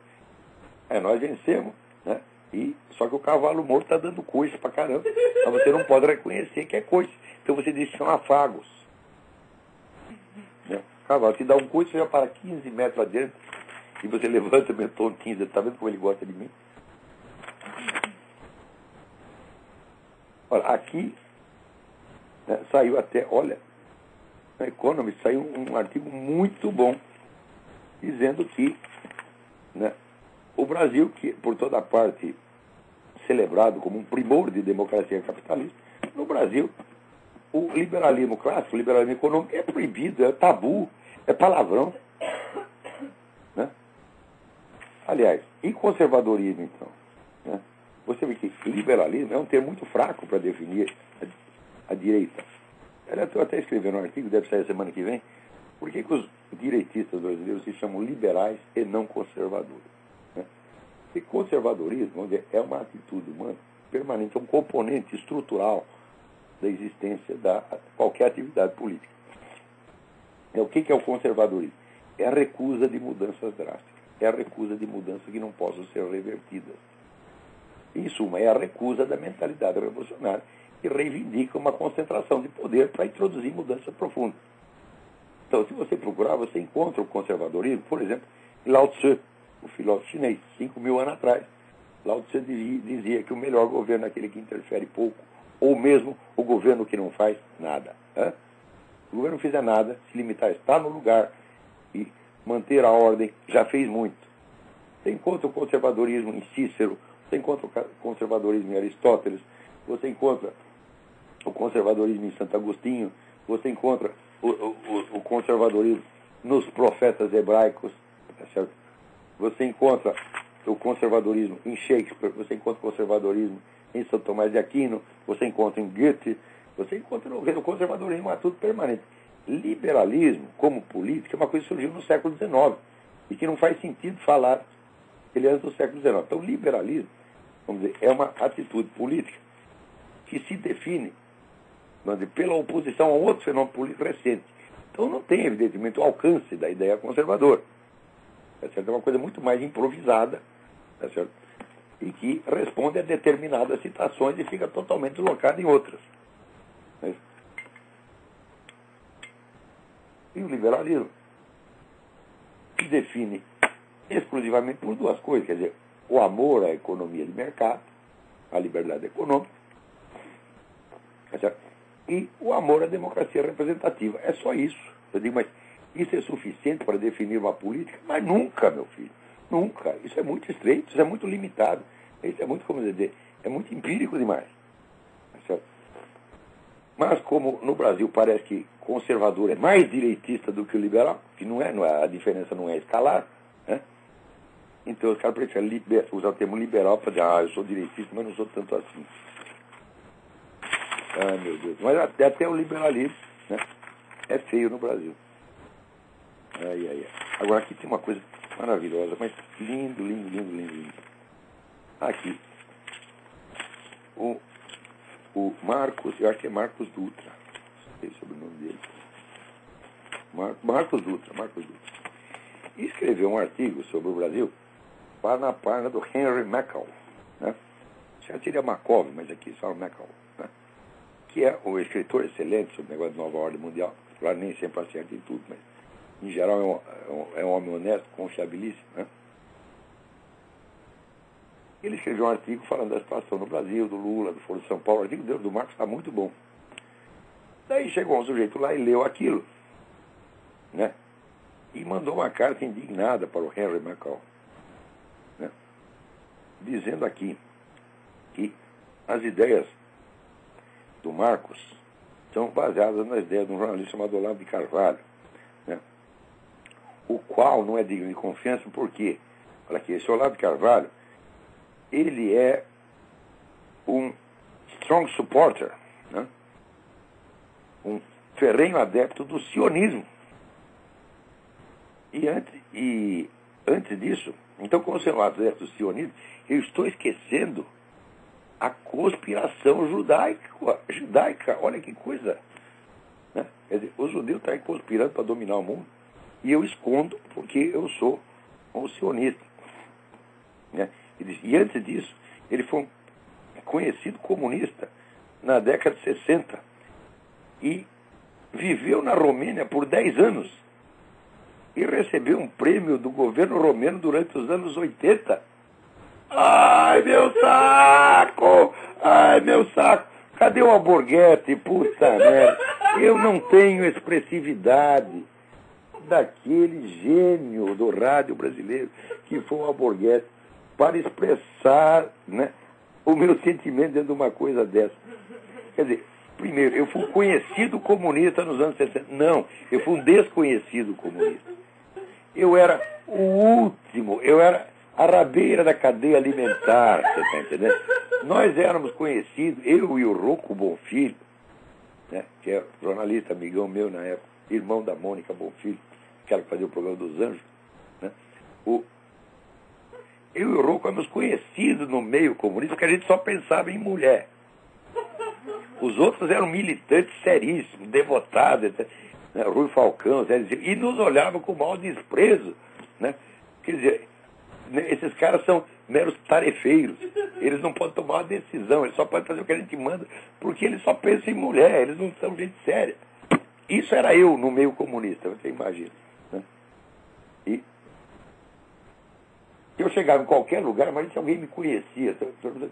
Nós vencemos, né? Só que o cavalo morto está dando coice pra caramba. Mas você não pode reconhecer que é coice. Então você diz que são afagos. Né? O cavalo te dá um coice, você já para 15 metros adiante, e você levanta meu tontinho, você está vendo como ele gosta de mim? Olha, aqui, né, saiu até, olha, na Economist saiu um artigo muito bom, dizendo que, né, o Brasil, que por toda parte celebrado como um primor de democracia capitalista, no Brasil, o liberalismo clássico, o liberalismo econômico é proibido, é tabu, é palavrão. Né? Aliás, e conservadorismo, então? Né? Você vê que liberalismo é um termo muito fraco para definir a direita. Eu estou até escrevendo um artigo, deve sair semana que vem, por que os direitistas brasileiros se chamam liberais e não conservadores? Né? E conservadorismo, vamos dizer, é uma atitude humana permanente, é um componente estrutural da existência da qualquer atividade política. O que é o conservadorismo? É a recusa de mudanças drásticas. É a recusa de mudanças que não possam ser revertidas. Em suma, é a recusa da mentalidade revolucionária que reivindica uma concentração de poder para introduzir mudanças profundas. Então, se você procurar, você encontra o conservadorismo, por exemplo, em Lao Tzu, o filósofo chinês, 5.000 anos atrás. Lao Tzu dizia que o melhor governo é aquele que interfere pouco, ou mesmo o governo que não faz nada. Né? Se o governo não fizer nada, se limitar a estar no lugar e manter a ordem, já fez muito. Você encontra o conservadorismo em Cícero, você encontra o conservadorismo em Aristóteles, você encontra o conservadorismo em Santo Agostinho, você encontra o conservadorismo nos profetas hebraicos, tá certo? Você encontra o conservadorismo em Shakespeare, você encontra o conservadorismo em São Tomás de Aquino, você encontra em Goethe, você encontra o conservadorismo, é tudo permanente. Liberalismo, como política, é uma coisa que surgiu no século XIX e que não faz sentido falar ele é antes do século XIX. Então, liberalismo, vamos dizer, é uma atitude política que se define, vamos dizer, pela oposição a outro fenômeno político recente. Então, não tem, evidentemente, o alcance da ideia conservadora. Tá certo? É uma coisa muito mais improvisada, tá certo? E que responde a determinadas situações e fica totalmente deslocada em outras. E o liberalismo se define exclusivamente por duas coisas, quer dizer, o amor à economia de mercado, à liberdade econômica, tá certo? E o amor à democracia representativa. É só isso. Eu digo, mas isso é suficiente para definir uma política? Mas nunca, meu filho. Nunca. Isso é muito estreito, isso é muito limitado. Isso é muito, como dizer, é muito empírico demais. Tá certo? Mas como no Brasil parece que conservador é mais direitista do que o liberal, que não é, a diferença não é escalar, né? Então os caras preferem usar o termo liberal para dizer, eu sou direitista, mas não sou tanto assim. Ai, meu Deus. Mas até o liberalismo, né, é feio no Brasil. Ai. Agora aqui tem uma coisa maravilhosa, mas lindo. Aqui. O Marcos, eu acho que é Marcos Dutra. Não sei sobre o nome dele. Marcos Dutra. E escreveu um artigo sobre o Brasil na página do Henry Mackall. Né? Já seria Makov, mas aqui só o Mackall. Né? Que é um escritor excelente sobre o negócio de nova ordem mundial. Claro, nem sempre acerta em tudo, mas em geral é um homem honesto, confiabilíssimo, né? Ele escreveu um artigo falando da situação no Brasil, do Lula, do Foro de São Paulo. O artigo do Marcos está muito bom. Daí chegou um sujeito lá e leu aquilo, né? E mandou uma carta indignada para o Henry McCall, né? Dizendo aqui que as ideias do Marcos são baseadas nas ideias de um jornalista chamado Olavo de Carvalho, né? O qual não é digno de confiança porque, olha aqui, esse Olavo de Carvalho, ele é um strong supporter, né? Um ferrenho adepto do sionismo. E antes disso, então, como sendo um adepto do sionismo, eu estou esquecendo a conspiração judaica. Olha que coisa, né? Quer dizer, os judeus estão conspirando para dominar o mundo e eu escondo porque eu sou um sionista, né? E antes disso, ele foi um conhecido comunista na década de 60 e viveu na Romênia por 10 anos e recebeu um prêmio do governo romeno durante os anos 80. Ai, meu saco! Ai, meu saco! Cadê o Alborguete? Puta merda! Eu não tenho expressividade daquele gênio do rádio brasileiro que foi o Alborguete para expressar, né, o meu sentimento dentro de uma coisa dessa. Quer dizer, primeiro, eu fui um conhecido comunista nos anos 60. Não, eu fui um desconhecido comunista. Eu era o último, eu era a rabeira da cadeia alimentar, você está entendendo? Nós éramos conhecidos, eu e o Rocco Bonfilho, né, que é jornalista, amigão meu na época, irmão da Mônica Bonfilho, aquela que fazia o programa dos Anjos, né? Eu e o Rocco éramos conhecidos no meio comunista porque a gente só pensava em mulher. Os outros eram militantes seríssimos, devotados, etc. Né? Rui Falcão, e nos olhavam com mau desprezo, né? Quer dizer, esses caras são meros tarefeiros. Eles não podem tomar uma decisão, eles só podem fazer o que a gente manda, porque eles só pensam em mulher, eles não são gente séria. Isso era eu no meio comunista, você imagina, né? E eu chegava em qualquer lugar, mas se alguém me conhecia,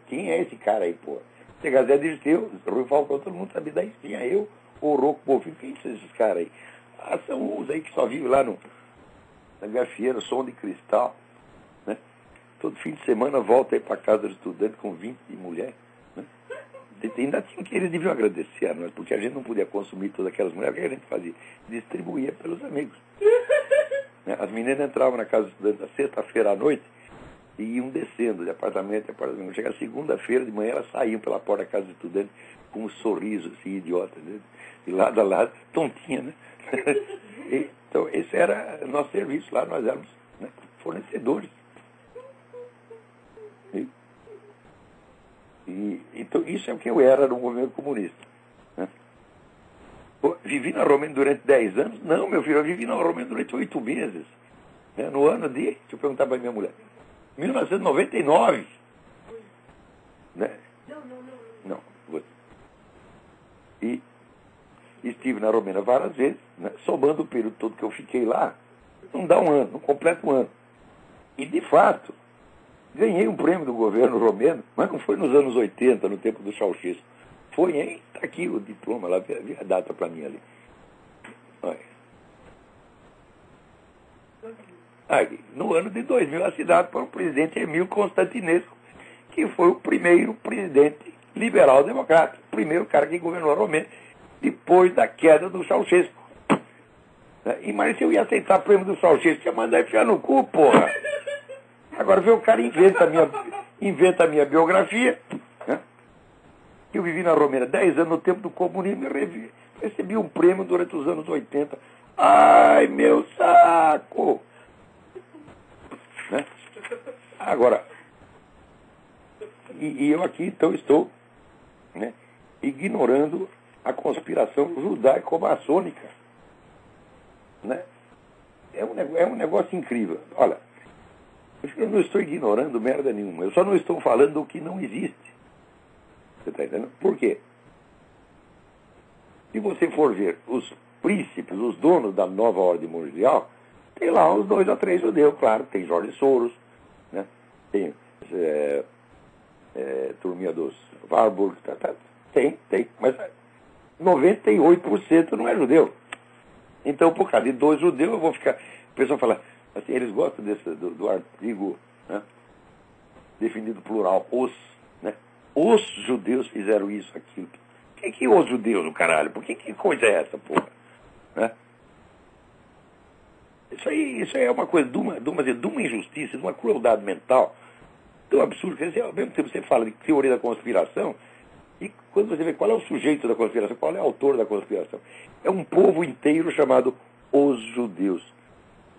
quem é esse cara aí, pô? Chegava Zé Dirceu, Rui Falcão, todo mundo sabia, daí tinha eu, o Rocco Bonfilho, quem são esses caras aí? Ah, são uns aí que só vivem lá na gafieira, som de cristal, né? Todo fim de semana volta aí para casa do estudante com 20 de mulher, né? Ainda tinha que eles deviam agradecer a nós, porque a gente não podia consumir todas aquelas mulheres, o que a gente fazia? Distribuía pelos amigos. As meninas entravam na casa do estudante na sexta-feira à noite e iam descendo de apartamento em apartamento. Chegava segunda-feira de manhã, elas saíam pela porta da casa do estudante com um sorriso assim, idiota, né? De lado a lado, tontinha, né? Então, esse era o nosso serviço lá, nós éramos, né, fornecedores. Então, isso é o que eu era no movimento comunista, né? Vivi na Romênia durante 10 anos? Não, meu filho, eu vivi na Romênia durante 8 meses. Né? No ano de, deixa eu perguntar para minha mulher, 1999. Né? Não. E estive na Romênia várias vezes, né? Somando o período todo que eu fiquei lá, não dá um ano, não completa um ano. E, de fato, ganhei um prêmio do governo romeno, mas não foi nos anos 80, no tempo do Ceausescu. Foi, hein? Está aqui o diploma, lá, vi a data para mim ali. Olha. Aí, no ano de 2000, assinado por o presidente Emílio Constantinesco, que foi o primeiro presidente liberal-democrata, o primeiro cara que governou a Romênia, depois da queda do Ceausescu. Mas se eu ia aceitar o prêmio do Ceausescu, ia mandar enfiar no cu, porra. Agora vê o cara inventa a minha biografia, né? Eu vivi na Romênia 10 anos no tempo do comunismo e recebi um prêmio durante os anos 80. Ai, meu saco! Né? Agora, e eu aqui então estou, né, ignorando a conspiração judaico-maçônica. Né? É um negócio incrível. Olha, eu não estou ignorando merda nenhuma, eu só não estou falando do que não existe. Você está entendendo? Por quê? Se você for ver os príncipes, os donos da nova ordem mundial, tem lá uns 2 ou 3 judeus, claro, tem Jorge Soros, né? Tem turminha dos Warburg, tem, mas 98% não é judeu. Então, por causa de 2 judeus, eu vou ficar... O pessoal fala, assim, eles gostam do artigo, né, definido plural, os, né? Os judeus fizeram isso, aquilo. Que os judeus, do caralho? Que coisa é essa, porra? Né? Isso aí é uma coisa de uma injustiça, de uma crueldade mental tão absurda. Quer dizer, ao mesmo tempo você fala de teoria da conspiração, e quando você vê qual é o sujeito da conspiração, qual é o autor da conspiração, é um povo inteiro chamado os judeus.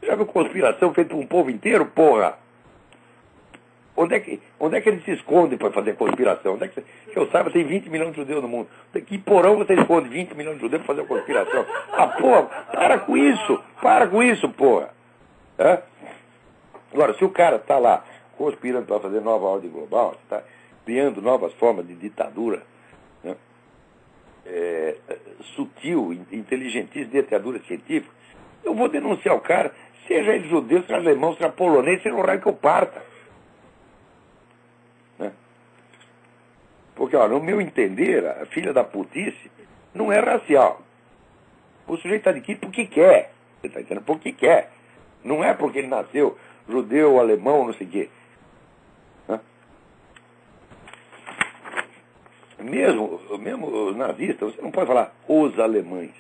Já viu conspiração feita por um povo inteiro, porra? Onde é que eles se escondem para fazer conspiração? Onde é que eu saiba, tem 20 milhões de judeus no mundo. Que porão você esconde 20 milhões de judeus para fazer conspiração? Ah, porra, para com isso, porra. É? Agora, se o cara está lá conspirando para fazer nova ordem global, está criando novas formas de ditadura, né? Sutil, inteligentíssima, ditadura científica, eu vou denunciar o cara, seja ele judeu, seja alemão, seja polonês, seja o raio que eu parta. Porque, olha, no meu entender, a filha da putice não é racial. O sujeito está aqui porque quer. Você está entendendo? Porque quer. Não é porque ele nasceu judeu, alemão, não sei o quê. Mesmo os nazistas, você não pode falar os alemães.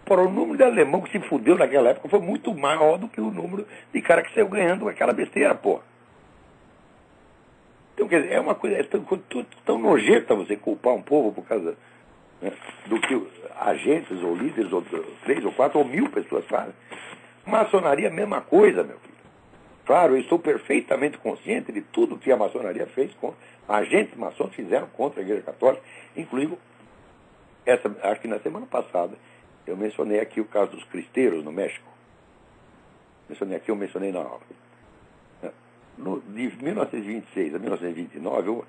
Porra, o número de alemão que se fudeu naquela época foi muito maior do que o número de cara que saiu ganhando aquela besteira, porra. Então, quer dizer, é uma coisa tão nojenta você culpar um povo por causa, né, do que agentes ou líderes, ou 3 ou 4 ou 1000 pessoas fazem. Maçonaria, mesma coisa, meu filho. Claro, eu estou perfeitamente consciente de tudo que a maçonaria fez, agentes maçons fizeram contra a Igreja Católica, incluindo, acho que na semana passada, eu mencionei aqui o caso dos cristeiros no México. Eu mencionei na aula. De 1926 a 1929,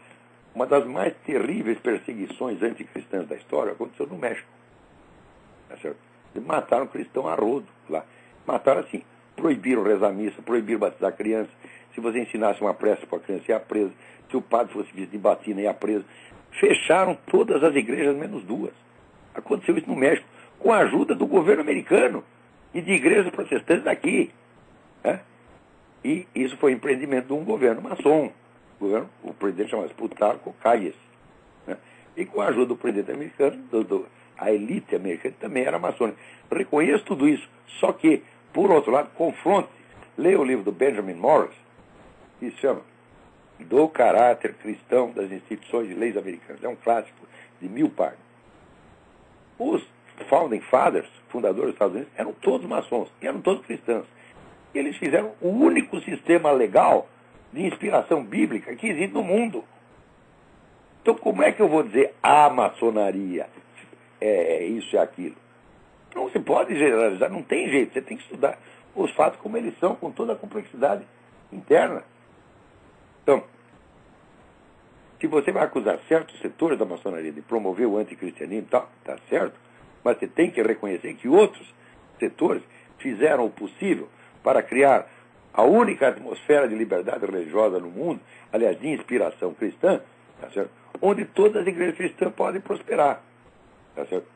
uma das mais terríveis perseguições anticristãs da história aconteceu no México. Tá certo? Eles mataram cristão a rodo lá. Mataram assim, proibiram rezar missa, proibiram batizar criança. Se você ensinasse uma prece para a criança, ia preso. Se o padre fosse visto de batina, ia preso. Fecharam todas as igrejas, menos 2. Aconteceu isso no México, com a ajuda do governo americano e de igrejas protestantes daqui. Né? E isso foi empreendimento de um governo maçom. O presidente chamava Plutarco Calles. Né? E com a ajuda do presidente americano, a elite americana também era maçônica. Reconheço tudo isso. Só que, por outro lado, confronte. Leia o livro do Benjamin Morris, que se chama Do Caráter Cristão das Instituições de Leis Americanas. É um clássico de 1000 páginas. Os Founding Fathers, fundadores dos Estados Unidos, eram todos maçons, e eram todos cristãos. Eles fizeram o único sistema legal de inspiração bíblica que existe no mundo. Então, como é que eu vou dizer a maçonaria é isso e aquilo? Não se pode generalizar, não tem jeito. Você tem que estudar os fatos como eles são, com toda a complexidade interna. Então, se você vai acusar certos setores da maçonaria de promover o anticristianismo, tá certo, mas você tem que reconhecer que outros setores fizeram o possível para criar a única atmosfera de liberdade religiosa no mundo, aliás, de inspiração cristã, tá certo? Onde todas as igrejas cristãs podem prosperar. Tá certo?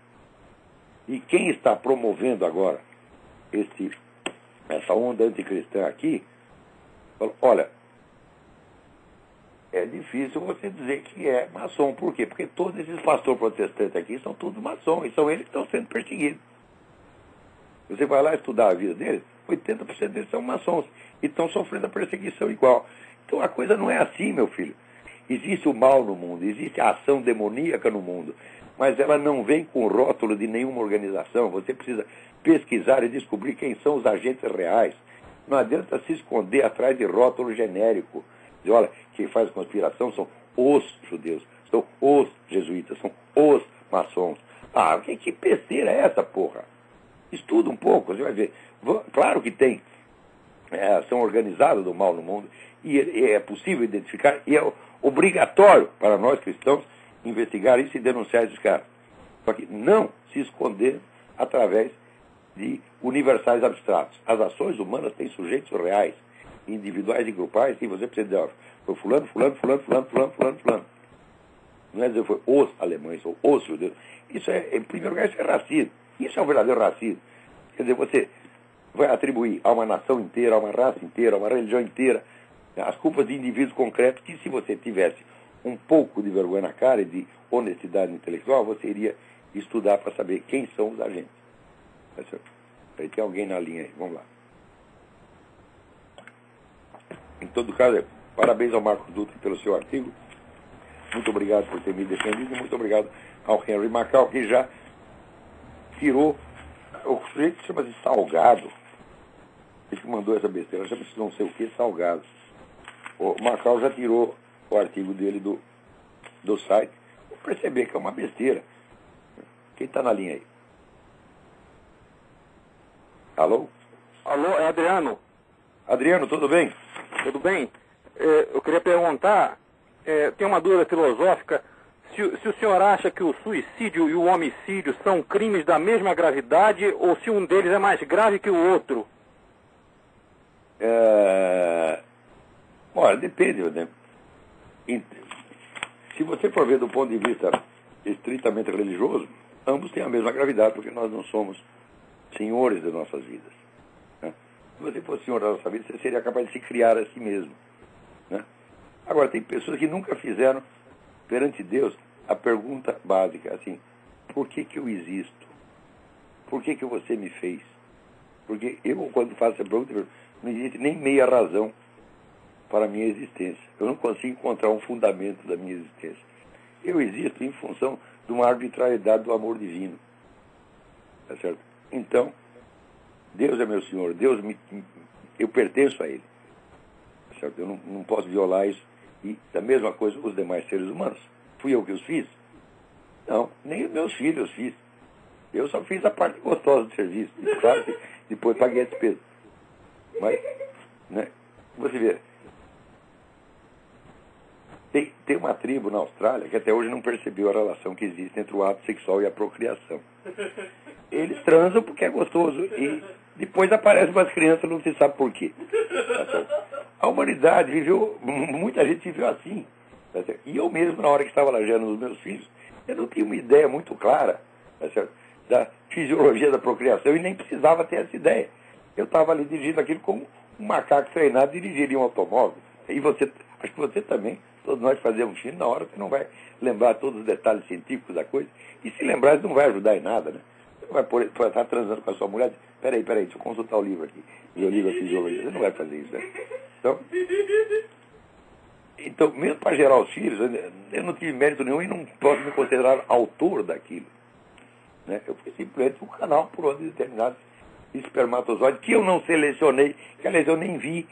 E quem está promovendo agora essa onda anticristã aqui, olha, é difícil você dizer que é maçom. Por quê? Porque todos esses pastores protestantes aqui são todos maçons, e são eles que estão sendo perseguidos. Você vai lá estudar a vida deles, 80% deles são maçons e estão sofrendo a perseguição igual. Então a coisa não é assim, meu filho. Existe o mal no mundo, existe a ação demoníaca no mundo, mas ela não vem com rótulo de nenhuma organização. Você precisa pesquisar e descobrir quem são os agentes reais. Não adianta se esconder atrás de rótulo genérico. Dizer, olha, quem faz conspiração são os judeus, são os jesuítas, são os maçons. Ah, que besteira é essa, porra? Estuda um pouco, você vai ver. Claro que tem ação organizada do mal no mundo, e é possível identificar, e é obrigatório para nós cristãos investigar isso e denunciar esses caras. Só que não se esconder através de universais abstratos. As ações humanas têm sujeitos reais, individuais e grupais, e você precisa dizer, foi fulano, fulano, fulano, fulano, fulano, fulano, fulano. Não é dizer foi os alemães ou os judeus. Isso é, em primeiro lugar, isso é racismo. Isso é um verdadeiro racismo. Quer dizer, você vai atribuir a uma nação inteira, a uma raça inteira, a uma religião inteira, as culpas de indivíduos concretos, que se você tivesse um pouco de vergonha na cara e de honestidade intelectual, você iria estudar para saber quem são os agentes. Tá certo? Aí tem alguém na linha aí, vamos lá. Em todo caso, parabéns ao Marcos Dutra pelo seu artigo. Muito obrigado por ter me defendido e muito obrigado ao Henry Macau, que já tirou. O sujeito chama-se Salgado. Ele que mandou essa besteira, chama-se não sei o que, Salgado. O Macau já tirou o artigo dele do site. Vou perceber que é uma besteira. Quem está na linha aí? Alô? Alô, é Adriano. Adriano, tudo bem? Tudo bem? Eu queria perguntar, tem uma dúvida filosófica, se o senhor acha que o suicídio e o homicídio são crimes da mesma gravidade ou se um deles é mais grave que o outro? Olha, depende, né? Se você for ver do ponto de vista estritamente religioso, ambos têm a mesma gravidade, porque nós não somos senhores das nossas vidas. Né? Se você fosse senhor da nossa vida, você seria capaz de se criar a si mesmo. Né? Agora, tem pessoas que nunca fizeram perante Deus a pergunta básica, assim, por que eu existo? Por que você me fez? Porque eu, quando faço essa pergunta, não existe nem meia razão para a minha existência. Eu não consigo encontrar um fundamento da minha existência. Eu existo em função de uma arbitrariedade do amor divino. Tá certo? Então, Deus é meu Senhor, eu pertenço a Ele. Tá certo? Eu não posso violar isso. E da mesma coisa os demais seres humanos. Fui eu que os fiz? Não, nem os meus filhos fiz. Eu só fiz a parte gostosa do serviço. E claro que depois paguei a despesa. Mas, né, você vê, tem uma tribo na Austrália que até hoje não percebeu a relação que existe entre o ato sexual e a procriação. Eles transam porque é gostoso e depois aparecem umas crianças, não se sabe por quê. Tá, a humanidade viveu, muita gente viveu assim. Tá, e eu mesmo, na hora que estava lajeando os meus filhos, eu não tinha uma ideia muito clara, tá, da fisiologia da procriação e nem precisava ter essa ideia. Eu estava ali dirigindo aquilo como um macaco treinado dirigiria um automóvel. E você, acho que você também, todos nós fazemos filho, na hora você não vai lembrar todos os detalhes científicos da coisa. E se lembrar, isso não vai ajudar em nada, né? Você não vai estar transando com a sua mulher, peraí, deixa eu consultar o livro aqui. E o livro a fisiologia. Você não vai fazer isso, né? Então, mesmo para gerar os filhos, eu não tive mérito nenhum e não posso me considerar autor daquilo. Né? Eu fui simplesmente um canal por onde determinados espermatozoides, que eu não selecionei, que aliás eu nem vi.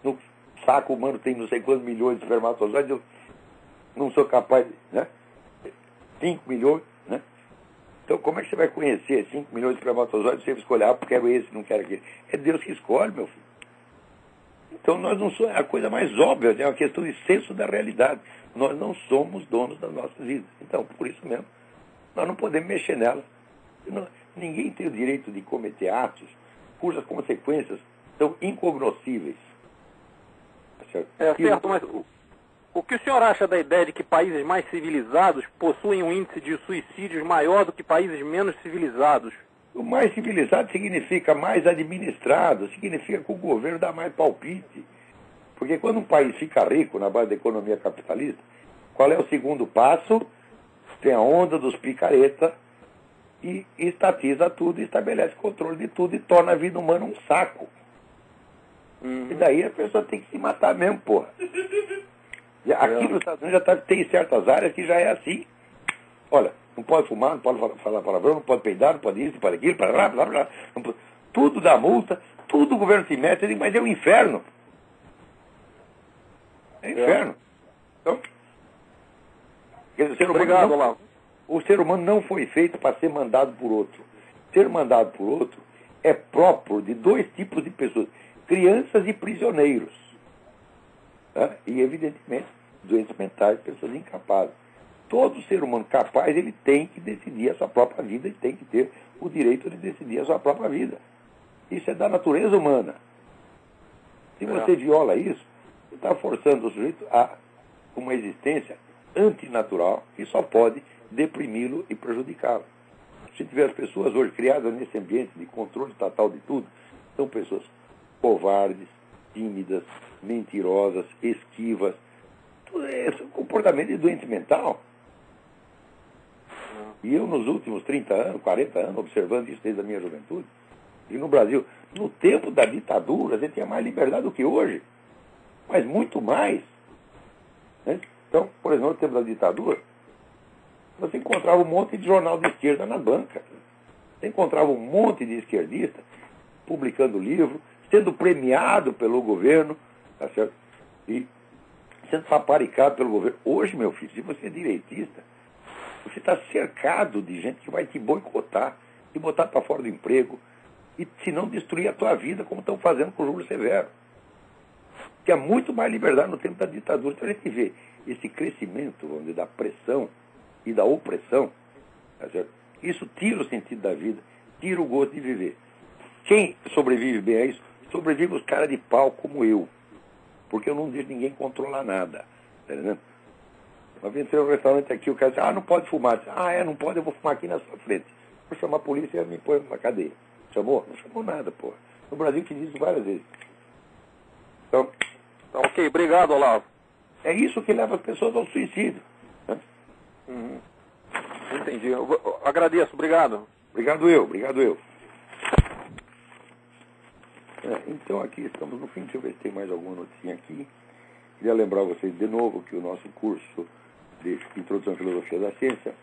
No saco humano tem não sei quantos milhões de espermatozoides, eu não sou capaz, né? 5 milhões, né? Então como é que você vai conhecer 5 milhões de espermatozoides e você vai escolher, quero esse, não quero aquele? É Deus que escolhe, meu filho. Então nós não somos, a coisa mais óbvia, é uma questão de senso da realidade. Nós não somos donos das nossas vidas. Então, por isso mesmo, nós não podemos mexer nela. Ninguém tem o direito de cometer atos cujas consequências são incognoscíveis. Certo, mas o que o senhor acha da ideia de que países mais civilizados possuem um índice de suicídios maior do que países menos civilizados? O mais civilizado significa mais administrado, significa que o governo dá mais palpite. Porque quando um país fica rico na base da economia capitalista, qual é o segundo passo? Tem a onda dos picareta e estatiza tudo, estabelece controle de tudo e torna a vida humana um saco. E daí a pessoa tem que se matar mesmo, porra. Aqui nos Estados Unidos tem certas áreas que já é assim. Olha, não pode fumar, não pode falar palavrão, não pode peidar, não pode isso, não pode aquilo, blá, blá, blá, pode, tudo dá multa, tudo o governo se mete, mas é o inferno. É inferno. Então, quer dizer, o ser humano não foi feito para ser mandado por outro. Ser mandado por outro é próprio de dois tipos de pessoas, crianças e prisioneiros. Tá? E, evidentemente, doentes mentais, pessoas incapazes. Todo ser humano capaz, ele tem que decidir a sua própria vida e tem que ter o direito de decidir a sua própria vida. Isso é da natureza humana. Se você viola isso, você está forçando o sujeito a uma existência antinatural que só pode deprimi-lo e prejudicá-lo. Se tiver as pessoas hoje criadas nesse ambiente de controle total de tudo, são pessoas covardes, tímidas, mentirosas, esquivas. Tudo esse comportamento de doente mental. E eu, nos últimos 30 anos, 40 anos, observando isso desde a minha juventude, e no Brasil, no tempo da ditadura, a gente tinha mais liberdade do que hoje. Mas muito mais. Né? Então, por exemplo, no tempo da ditadura, você encontrava um monte de jornal de esquerda na banca. Você encontrava um monte de esquerdista publicando livro, sendo premiado pelo governo, tá certo? E sendo paparicado pelo governo. Hoje, meu filho, se você é direitista, você está cercado de gente que vai te boicotar, te botar para fora do emprego, e se não destruir a tua vida, como estão fazendo com o Júlio Severo. Tinha muito mais liberdade no tempo da ditadura. Então a gente vê esse crescimento, vamos dizer, da pressão e da opressão. Tá certo? Isso tira o sentido da vida, tira o gosto de viver. Quem sobrevive bem a isso, sobrevive os caras de pau como eu. Porque eu não deixo ninguém controlar nada. Tá entendendo? Uma vez entrei no restaurante aqui, o cara disse, não pode fumar. Disse, não pode, eu vou fumar aqui na sua frente. Vou chamar a polícia e me põe numa cadeia. Chamou? Não chamou nada, pô. No Brasil fiz isso várias vezes. Então, ok, obrigado, Olavo. É isso que leva as pessoas ao suicídio. Né? Entendi. Eu agradeço, obrigado. Obrigado eu. Então aqui estamos no fim. Deixa eu ver se tem mais alguma notinha aqui. Queria lembrar vocês de novo que o nosso curso de Introdução à Filosofia da Ciência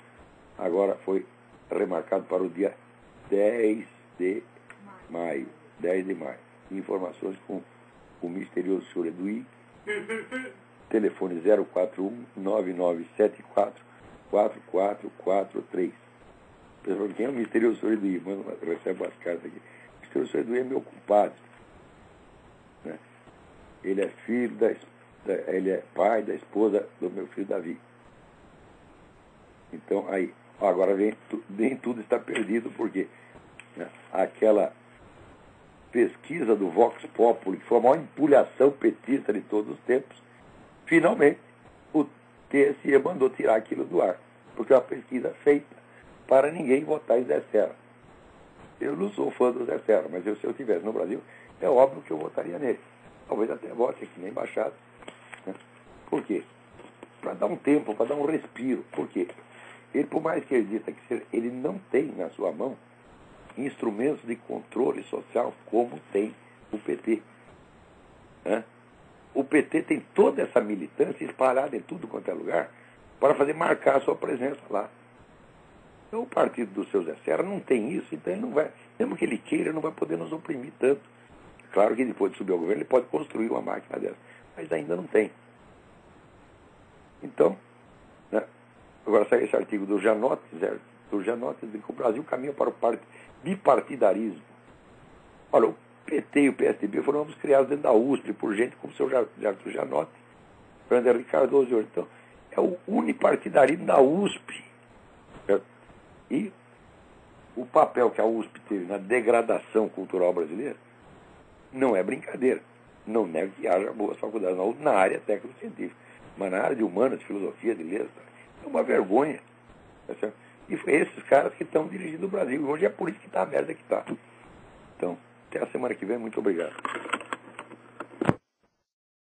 agora foi remarcado para o dia 10 de maio. Informações com o misterioso senhor Eduí. Telefone 041-9974-4443. Pessoal, quem é o misterioso senhor Eduí? Recebe as cartas aqui. O misterioso senhor Eduí é meu compadre. Né? Ele é filho ele é pai da esposa do meu filho Davi. Então, aí, agora nem tudo está perdido, porque aquela pesquisa do Vox Populi, que foi a maior empulhação petista de todos os tempos, finalmente o TSE mandou tirar aquilo do ar, porque é uma pesquisa feita para ninguém votar em Zé Serra. Eu não sou fã do Zé Serra, mas se eu estivesse no Brasil, é óbvio que eu votaria nele. Talvez até vote aqui na embaixada. Né? Por quê? Para dar um tempo, para dar um respiro. Por quê? Ele, por mais que ele dita que seja, ele não tem na sua mão instrumentos de controle social como tem o PT. Né? O PT tem toda essa militância espalhada em tudo quanto é lugar para fazer marcar a sua presença lá. Então o partido do seu Zé Serra não tem isso, então ele não vai, mesmo que ele queira, ele não vai poder nos oprimir tanto. Claro que depois de subir ao governo ele pode construir uma máquina dessa, mas ainda não tem. Então, né, agora sai esse artigo do Janotes, de que o Brasil caminha para o bipartidarismo. Olha, o PT e o PSDB foram ambos criados dentro da USP por gente como o seu Arthur Janotes, Fernando Henrique Cardoso hoje. Então, é o unipartidarismo da USP. Certo? E o papel que a USP teve na degradação cultural brasileira não é brincadeira. Não nego que haja boas faculdades na área técnico-científica, mas na área de humanas, de filosofia, de letras, é uma vergonha. Tá certo? E foi esses caras que estão dirigindo o Brasil. Hoje é por isso que está a merda que está. Então, até a semana que vem. Muito obrigado.